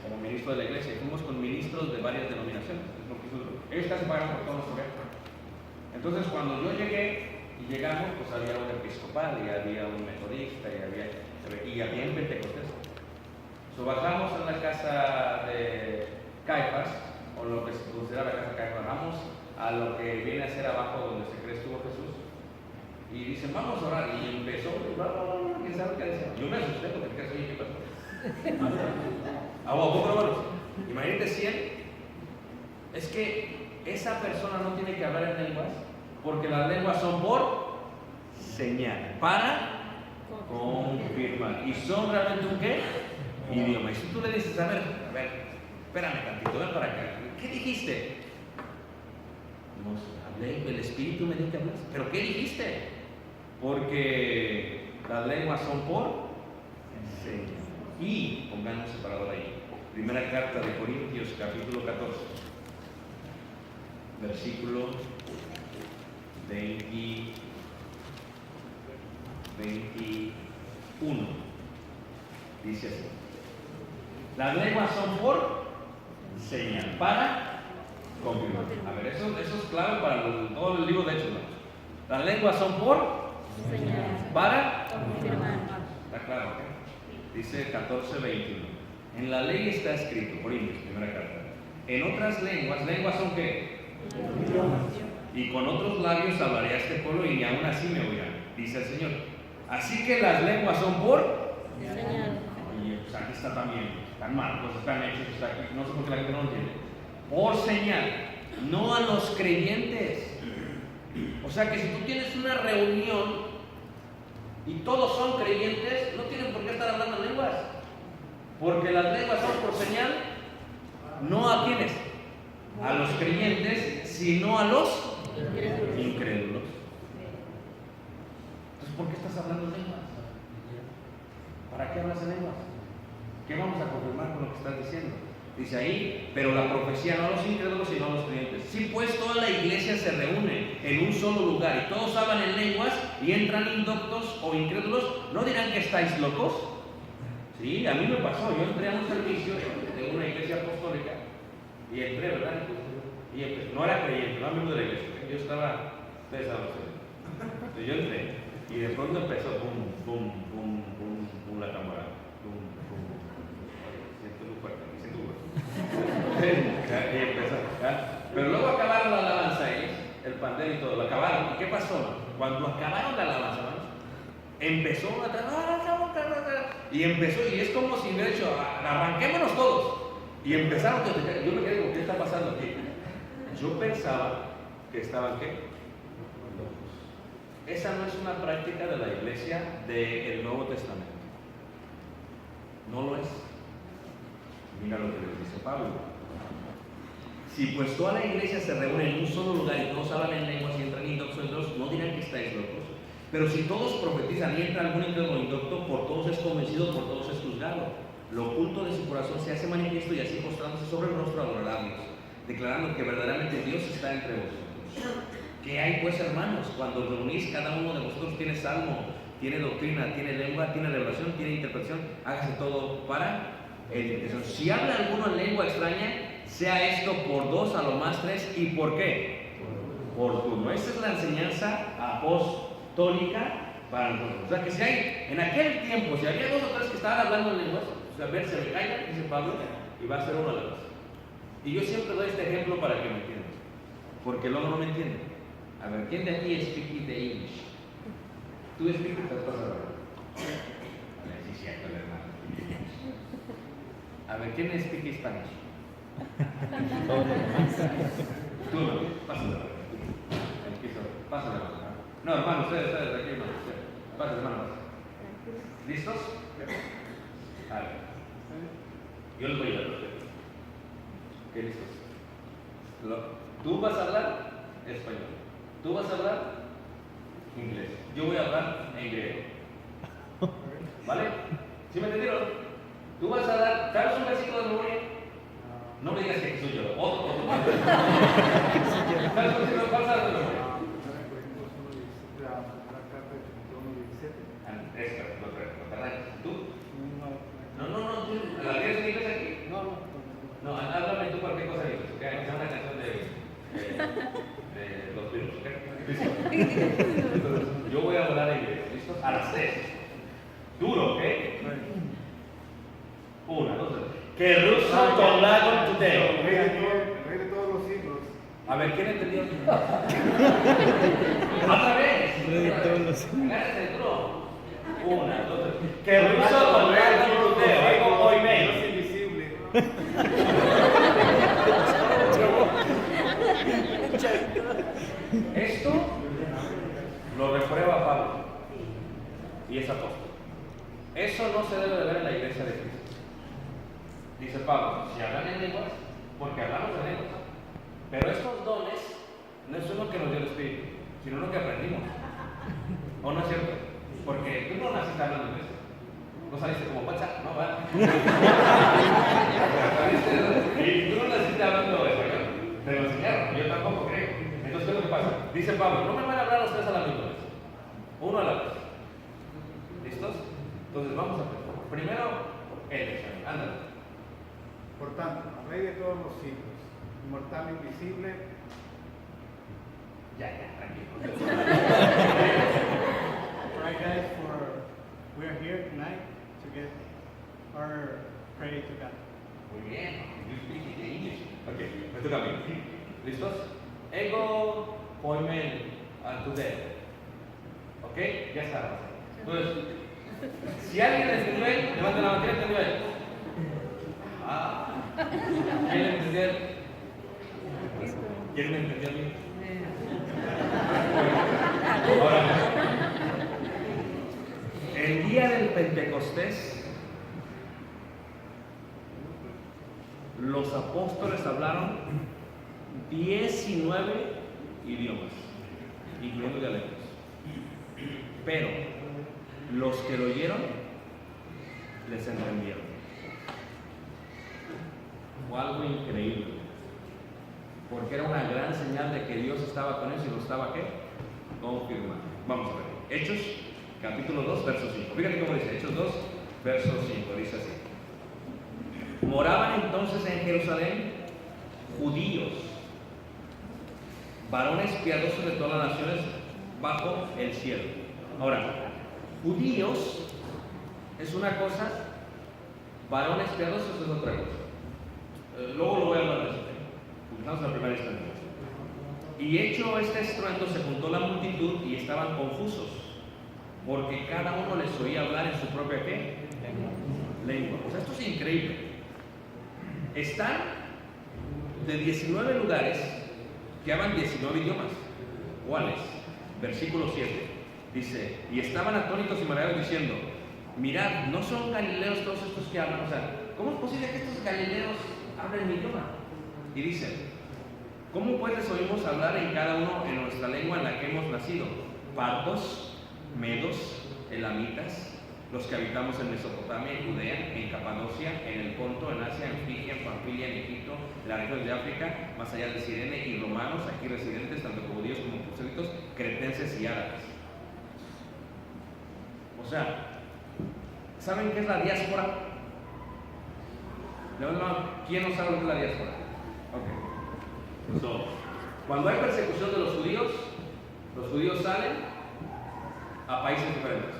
como ministro de la iglesia. Fuimos con ministros de varias denominaciones. Ellos casi pagan por todo nuestro viaje. Entonces, cuando yo llegué y llegamos, pues había un episcopal y había un metodista y había un pentecostés. Bajamos en la casa de Caifás, o lo que se considera la casa de Caifás. Vamos a lo que viene a ser abajo donde se cree estuvo Jesús. Y dicen, vamos a orar. Y empezó, ¿quién sabe qué decía? Yo me asusté porque ¿qué soy? ¿Qué pasó? ¿A poco, hermanos? Imagínate 100. Es que esa persona no tiene que hablar en lenguas, porque las lenguas son por señal, para confirmar. ¿Y son realmente un qué? Idioma. Y si tú le dices, a ver, espérame tantito, ven para acá. ¿Qué dijiste? No sé, hablé, el Espíritu me dijo que hablas. ¿Pero qué dijiste? Porque las lenguas son por señal. Y pongamos separador ahí. Primera carta de Corintios, capítulo 14, versículo 21. Dice así: las lenguas son por señal, para confirmar. A ver, eso es clave para todo el libro de Hechos. Las lenguas son por señal, para confirmar. ¿Está claro? ¿Okay? Dice 14:21. En la ley está escrito, Corintios, primera carta. En otras lenguas son ¿qué? Y con otros labios hablaré a este pueblo y ni aún así me oirán, dice el Señor. Así que las lenguas son por señal. Oye, pues aquí está también, están mal, pues están hechos, está aquí. No sé por qué la gente no lo entiende. Por señal, no a los creyentes. O sea que si tú tienes una reunión y todos son creyentes, no tienen por qué estar hablando en lenguas. Porque las lenguas son por señal, no a quienes, a los creyentes, sino a los incrédulos. Entonces, ¿por qué estás hablando en lenguas? ¿Para qué hablas en lenguas? ¿Qué vamos a confirmar con lo que estás diciendo? Dice ahí, pero la profecía no a los incrédulos, sino a los creyentes. Si pues toda la iglesia se reúne en un solo lugar y todos hablan en lenguas y entran indoctos o incrédulos, ¿no dirán que estáis locos? Sí, a mí me pasó. Yo entré a un servicio de una iglesia apostólica y entré, ¿verdad? Y empecé. No era creyente, no era miembro de la iglesia. Yo estaba, ustedes saben. Entonces yo entré y de pronto empezó pum, pum, pum, pum, pum, la cámara. Pum, pum. Siento muy fuerte, siento muy fuerte. Y empezó. Pero luego acabaron la alabanza ellos, el pandero y todo, lo acabaron. ¿Y qué pasó? Cuando acabaron la alabanza, empezó a y empezó, y es como si hubiera hecho, arranquémonos todos. Y empezaron, yo me quedé, ¿qué está pasando aquí? Yo pensaba que estaban, ¿qué? Locos. Esa no es una práctica de la iglesia del Nuevo Testamento. No lo es. Mira lo que les dice Pablo. Si pues toda la iglesia se reúne en un solo lugar y todos hablan en lenguas y entran indoctos, no dirán que estáis locos. Pero si todos profetizan y entra algún incrédulo indocto, por todos es convencido, por todos es juzgado. Lo oculto de su corazón se hace manifiesto y así postrándose sobre el rostro adorará a Dios, declarando que verdaderamente Dios está entre vosotros. ¿Qué hay pues, hermanos? Cuando reunís, cada uno de vosotros tiene salmo, tiene doctrina, tiene lengua, tiene revelación, tiene interpretación, hágase todo para edificación. Si habla alguno en lengua extraña, sea esto por 2, a lo más 3, ¿y por qué? por turno. Esa es la enseñanza apostólica para nosotros. O sea, que si hay, en aquel tiempo, si había 2 o 3 que estaban hablando en lenguas, a ver, se me caiga, dice Pablo, y va a ser uno a la vez. Y yo siempre doy este ejemplo para que me entiendan, porque luego no me entienden. A ver, ¿quién de aquí speak the English? ¿Tú speak the pasado? A ver, sí, cierto, hermano. A ver, ¿quién speak Spanish? Tú no, pásale. Pásale, hermano. No, hermano, ustedes aquí no. Pásale, hermano. ¿Listos? A ver. Yo les voy a ayudar a ustedes. ¿Qué listos? Tú vas a hablar español. Tú vas a hablar inglés. Yo voy a hablar en griego. ¿Vale? ¿Sí me entendieron? Tú vas a dar, ¿sabes un versículo de memoria? No me digas que soy yo. Otro. ¿Sabes un versículo de memoria? ¿Tú? No, tú, ¿la tienes en inglés aquí? No, háblame tú cualquier cosa de inglés, ¿ok? Es una canción de los Beatles, ¿ok? ¿Listo? Entonces, yo voy a hablar en inglés, ¿listo? A las 3. Duro, ¿ok? 1, 2, 3. Que ruso con lago tuteo.
Rey de todos los siglos.
A ver, ¿quién entendió? ¡Otra vez!
Rey de todos los siglos.
Agárrate duro. 1, 2, 3. Que ruso con lago tuteo. Ahí como hoy me.
Es invisible.
Esto lo reprueba Pablo y es apóstol. Eso no se debe de ver en la iglesia de Cristo. Dice Pablo, si hablan en lenguas, porque hablamos en lenguas. Pero estos dones no es uno que nos dio el Espíritu, sino uno que aprendimos. ¿O no es cierto? Porque tú no naciste hablando inglés. No saliste como WhatsApp, no va. Y tú no naciste hablando español. Te lo enseñaron, yo tampoco creo. Entonces, ¿qué es lo que pasa? Dice Pablo, no me van a hablar los 3 a la misma vez. Uno a la vez. ¿Listos? Entonces vamos a ver. Primero, el ándale.
Por tanto, Rey de todos los siglos, inmortal, invisible.
Ya, tranquilo.
Alright guys, we are here tonight to get our prayer to God.
Muy bien. You speak in English. Ok, me toca a mí. ¿Listos? Ego poimen today. ¿Ok? Ya está. Entonces, si alguien entendió él, levanta la mano. ¿Quién entendió él? ¿Quién entendió él? ¿Quién me entendió a mí? Ahora, el día del Pentecostés, los apóstoles hablaron 19 idiomas, incluyendo dialectos. Pero los que lo oyeron les entendieron. Fue algo increíble, porque era una gran señal de que Dios estaba con ellos y lo estaba ¿qué? Confirmando. Vamos a ver. Hechos, capítulo 2, verso 5. Fíjate cómo dice. Hechos 2, verso 5. Dice así. Moraban entonces en Jerusalén judíos, varones piadosos de todas las naciones bajo el cielo. Ahora, judíos es una cosa, varones piadosos es otra cosa. Luego lo voy a hablar de eso. Estamos en la primera instancia. Y hecho este estruendo, se juntó la multitud y estaban confusos, porque cada uno les oía hablar en su propia ¿qué? Lengua. O sea, esto es increíble. Están de 19 lugares que hablan 19 idiomas. ¿Cuáles? Versículo 7. Dice, y estaban atónitos y maravillados diciendo, mirad, ¿no son galileos todos estos que hablan? O sea, ¿cómo es posible que estos galileos hablen mi idioma? Y dice, ¿cómo pues oímos hablar en cada uno en nuestra lengua en la que hemos nacido? Partos, medos, elamitas, los que habitamos en Mesopotamia, en Judea, en Capadocia, en el Ponto, en Asia, en Frigia, en Panfilia, en Egipto, en la región de África, más allá de Cirene, y romanos, aquí residentes, tanto judíos como prosélitos, cretenses y árabes. O sea, ¿saben qué es la diáspora? ¿Quién no sabe qué es la diáspora? Ok. Cuando hay persecución de los judíos salen a países diferentes.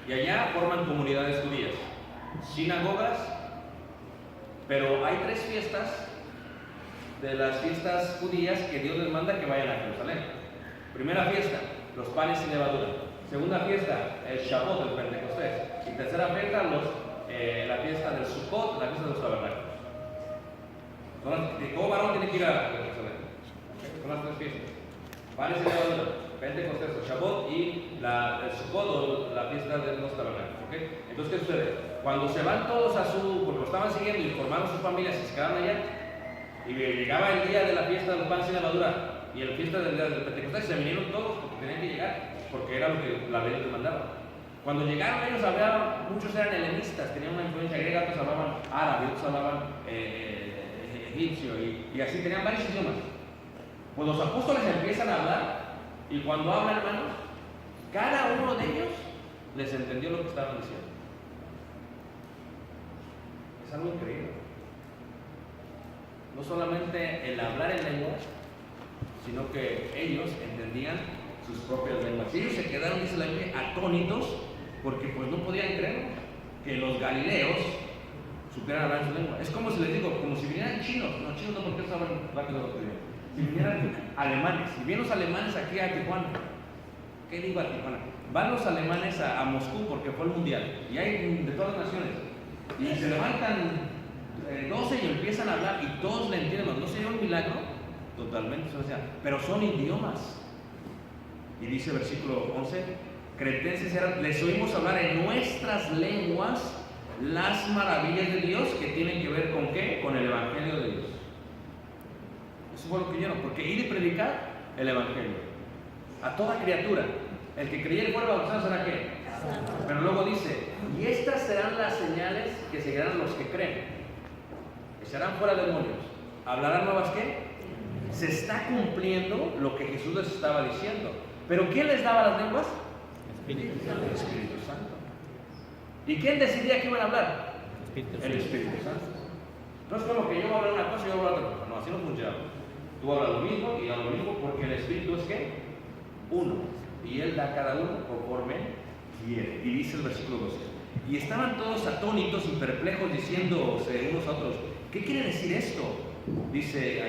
Y allá forman comunidades judías, sinagogas, pero hay 3 fiestas de las fiestas judías que Dios les manda que vayan a Jerusalén. Primera fiesta, los panes sin levadura. Segunda fiesta, el Shabbat, el Pentecostés. Y tercera fiesta, la fiesta del Sukkot, la fiesta de los tabernáculos. Todo varón tiene que ir a Jerusalén. Son las 3 fiestas. Panes sin levadura, Pentecostés, el Shabbat y el Sukkot o la fiesta de los tabernáculos. ¿Okay? Entonces, ¿qué sucede? Cuando se van todos porque lo estaban siguiendo y formaron sus familias y se quedaron allá, y llegaba el día de la fiesta de los panes sin levadura y la fiesta del Pentecostés, se vinieron todos porque tenían que llegar, porque era lo que la ley les mandaba. Cuando llegaron ellos hablaban, muchos eran helenistas, tenían una influencia griega, otros hablaban árabe, otros hablaban egipcio y así, tenían varios idiomas. Pues los apóstoles empiezan a hablar y cuando hablan, hermanos, cada uno de ellos les entendió lo que estaban diciendo. Es algo increíble. No solamente el hablar en lenguas, sino que ellos entendían sus propias lenguas. Y ellos se quedaron, dice la Biblia, atónitos, porque pues no podían creer que los galileos supieran hablar en su lengua. Es como si les digo, como si vinieran chinos, no porque ellos hablan rápido lo que vienen. Si vinieran alemanes, si vienen los alemanes aquí a Tijuana, ¿qué digo a Tijuana? Van los alemanes a Moscú porque fue el mundial, y hay de todas las naciones, y se levantan 12 y empiezan a hablar y todos le entienden. ¿No sería un milagro? Totalmente, pero son idiomas. Y dice versículo 11, cretenses les oímos hablar en nuestras lenguas las maravillas de Dios que tienen que ver con ¿qué? Con el evangelio de Dios. Eso fue lo que vieron, porque ir y predicar el evangelio a toda criatura. El que creyere fuera bautizado será ¿qué? Pero luego dice, y estas serán las señales que seguirán los que creen. Echarán fuera demonios, hablarán nuevas ¿qué? Se está cumpliendo lo que Jesús les estaba diciendo. ¿Pero quién les daba las lenguas? El Espíritu Santo. ¿Y quién decidía que iban a hablar? El Espíritu Santo. No es como que yo voy a hablar una cosa y yo voy a hablar otra cosa. No, así no funciona. Tú hablas lo mismo y hablas lo mismo porque el Espíritu es ¿qué? Uno. Y Él da a cada uno conforme quiere. Y dice el versículo 12. Y estaban todos atónitos y perplejos diciéndose unos a otros, ¿qué quiere decir esto? Dice,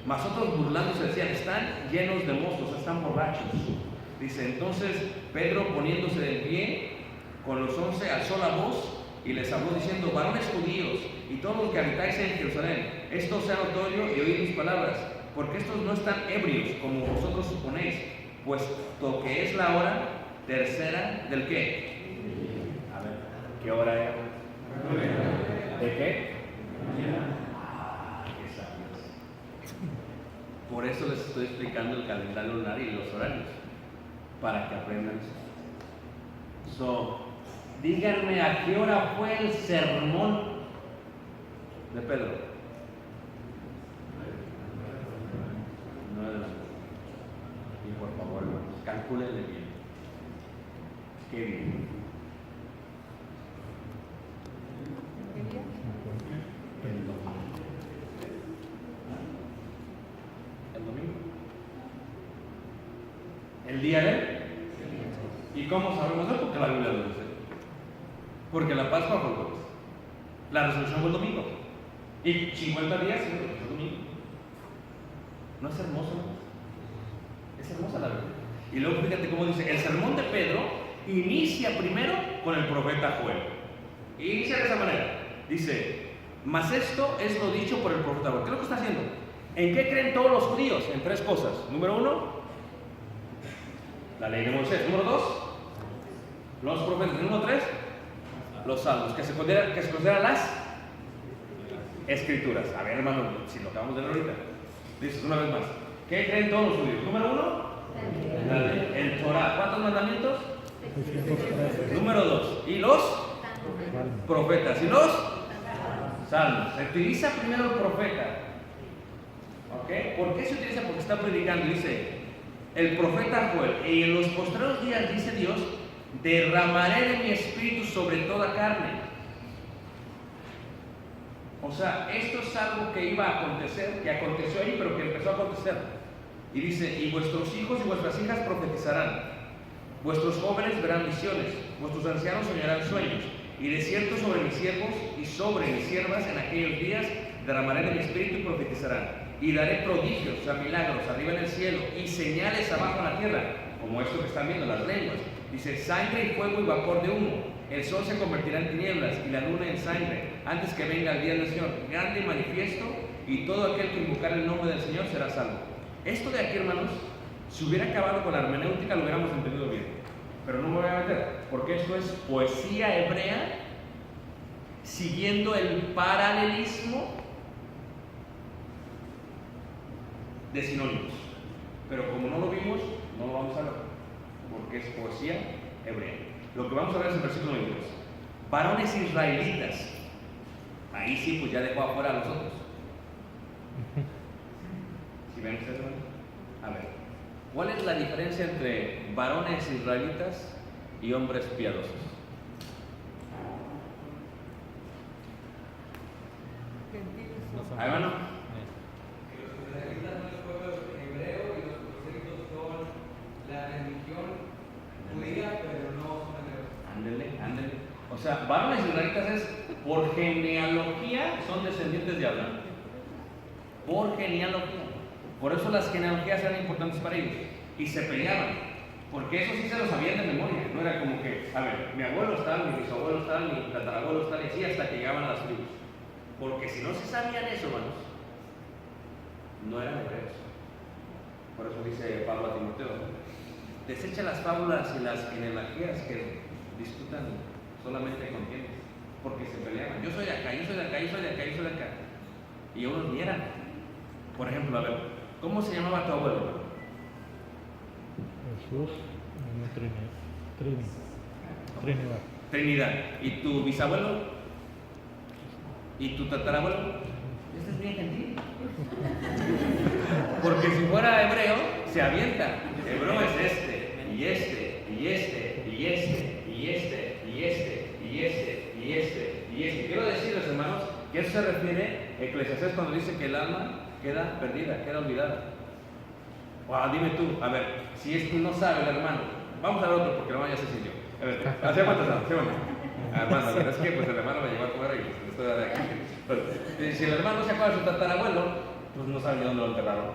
mas otros burlándose decían, están llenos de mozos, están borrachos. Dice, entonces Pedro poniéndose de pie con los 11 alzó la voz y les habló diciendo, varones judíos y todos los que habitáis en Jerusalén, esto sea notorio y oíd mis palabras, porque estos no están ebrios como vosotros suponéis, puesto que es la hora tercera del qué. A ver, ¿qué hora es? ¿De qué? Qué sabios. Por eso les estoy explicando el calendario lunar y los horarios, para que aprendan eso. Díganme a qué hora fue el sermón de Pedro. 9 de la noche. Y por favor, hermanos, calcúlenle bien. Qué bien. El domingo. El día de. ¿Y cómo sabemos eso? Porque la Biblia lo dice. Porque la Pascua fue el jueves. La resurrección fue el domingo. Y 50 días fue el domingo. ¿No es hermoso? Es hermosa la Biblia. Y luego fíjate cómo dice, el sermón de Pedro inicia primero con el profeta Joel. Inicia de esa manera. Dice, mas esto es lo dicho por el profeta Joel. ¿Qué es lo que está haciendo? ¿En qué creen todos los judíos? En 3 cosas. Número 1, la ley de Moisés. Número 2, los profetas. Número 3, los salmos, que se consideran las escrituras. A ver, hermano, si lo acabamos de ver ahorita. Dices una vez más. ¿Qué creen todos los judíos? Número 1, la ley, el Torah. ¿Cuántos mandamientos? Número 2, y los profetas. ¿Y los salmos? Se utiliza primero el profeta. ¿Ok? ¿Por qué se utiliza? Porque está predicando. Dice el profeta Joel, y en los postreros días, dice Dios, derramaré de mi espíritu sobre toda carne. O sea, esto es algo que iba a acontecer, que aconteció ahí, pero que empezó a acontecer. Y dice, y vuestros hijos y vuestras hijas profetizarán, vuestros jóvenes verán visiones, vuestros ancianos soñarán sueños, y de cierto sobre mis siervos y sobre mis siervas en aquellos días derramaré de mi espíritu y profetizarán, y daré prodigios, o sea, milagros arriba en el cielo, y señales abajo en la tierra, como esto que están viendo, las lenguas. Dice, sangre y fuego y vapor de humo, el sol se convertirá en tinieblas y la luna en sangre, antes que venga el día del Señor, grande y manifiesto, y todo aquel que invocar el nombre del Señor será salvo. Esto de aquí, hermanos, si hubiera acabado con la hermenéutica lo hubiéramos entendido bien, pero no me voy a meter, porque esto es poesía hebrea siguiendo el paralelismo de sinónimos, pero como no lo vimos, no lo vamos a ver, porque es poesía hebrea. Lo que vamos a ver es el versículo 22. Varones israelitas, ahí sí, pues ya dejó afuera a los otros. ¿Sí ven ustedes, hermano? A ver, ¿cuál es la diferencia entre varones israelitas y hombres piadosos? Ahí, hermano.
Los israelitas no es pueblo hebreo y los proselitos son la religión judía, pero no son hebreos.
Ándele. O sea, varones israelitas es por genealogía son descendientes de Abraham. Por genealogía. Por eso las genealogías eran importantes para ellos. Y se peleaban. Porque eso sí se lo sabían de memoria. No era como que, a ver, mi abuelo está, mi bisabuelo está, mi tatarabuelo está, y así hasta que llegaban a las tribus. Porque si no se sabían eso, hermanos, no eran hebreos. Por eso dice Pablo a Timoteo, desecha las fábulas y las genealogías que disputan solamente contiendas, porque se peleaban. Yo soy de acá, yo soy de acá, yo soy de acá, yo soy de acá. Y unos ni eran. Por ejemplo, a ver, ¿cómo se llamaba tu abuelo?
Jesús, Trinidad.
Trinidad. ¿Y tu bisabuelo? ¿Y tu tatarabuelo? Este es bien gentil. Porque si fuera hebreo, se avienta. Hebreo es este, y este, y este, y este, y este, y este, y este, y este, y este. Quiero decirles, hermanos, que eso se refiere a Eclesiastés cuando dice que el alma queda perdida, queda olvidada. Dime tú, a ver, si es que no sabe el hermano, vamos a ver otro porque no vaya a ser yo. A ver, ¿hacia cuántos años? Hermano, la verdad es que pues el hermano me llevó a comer y estoy de aquí. Pero, si el hermano se acuerda de su tatarabuelo, pues no sabe ni dónde lo enterraron.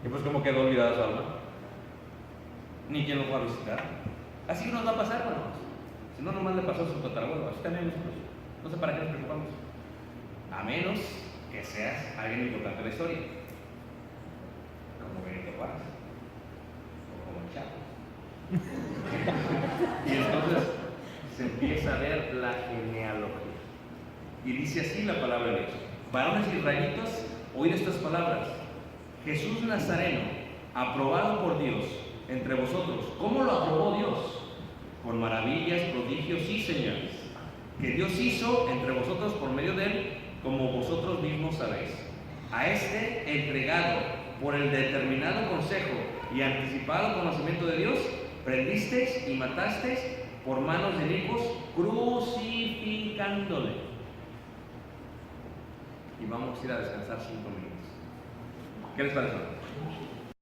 Y pues cómo quedó olvidada su alma. Ni quién lo fue a visitar. Así nos va a pasar, hermanos. Si no, nomás le pasó a su tatarabuelo, así también nosotros. No sé para qué nos preocupamos. A menos que seas alguien importante en la historia. Como Benito Juárez. O como el Chapo. Y entonces se empieza a ver la genealogía. Y dice así la palabra de Dios. Varones israelitas, oíd estas palabras. Jesús Nazareno, aprobado por Dios entre vosotros. ¿Cómo lo aprobó Dios? Con maravillas, prodigios y señales que Dios hizo entre vosotros por medio de él, como vosotros mismos sabéis. A este entregado por el determinado consejo y anticipado conocimiento de Dios, prendisteis y matasteis por manos de inicuos, crucificándole. Y vamos a ir a descansar 5 minutos. ¿Qué les parece?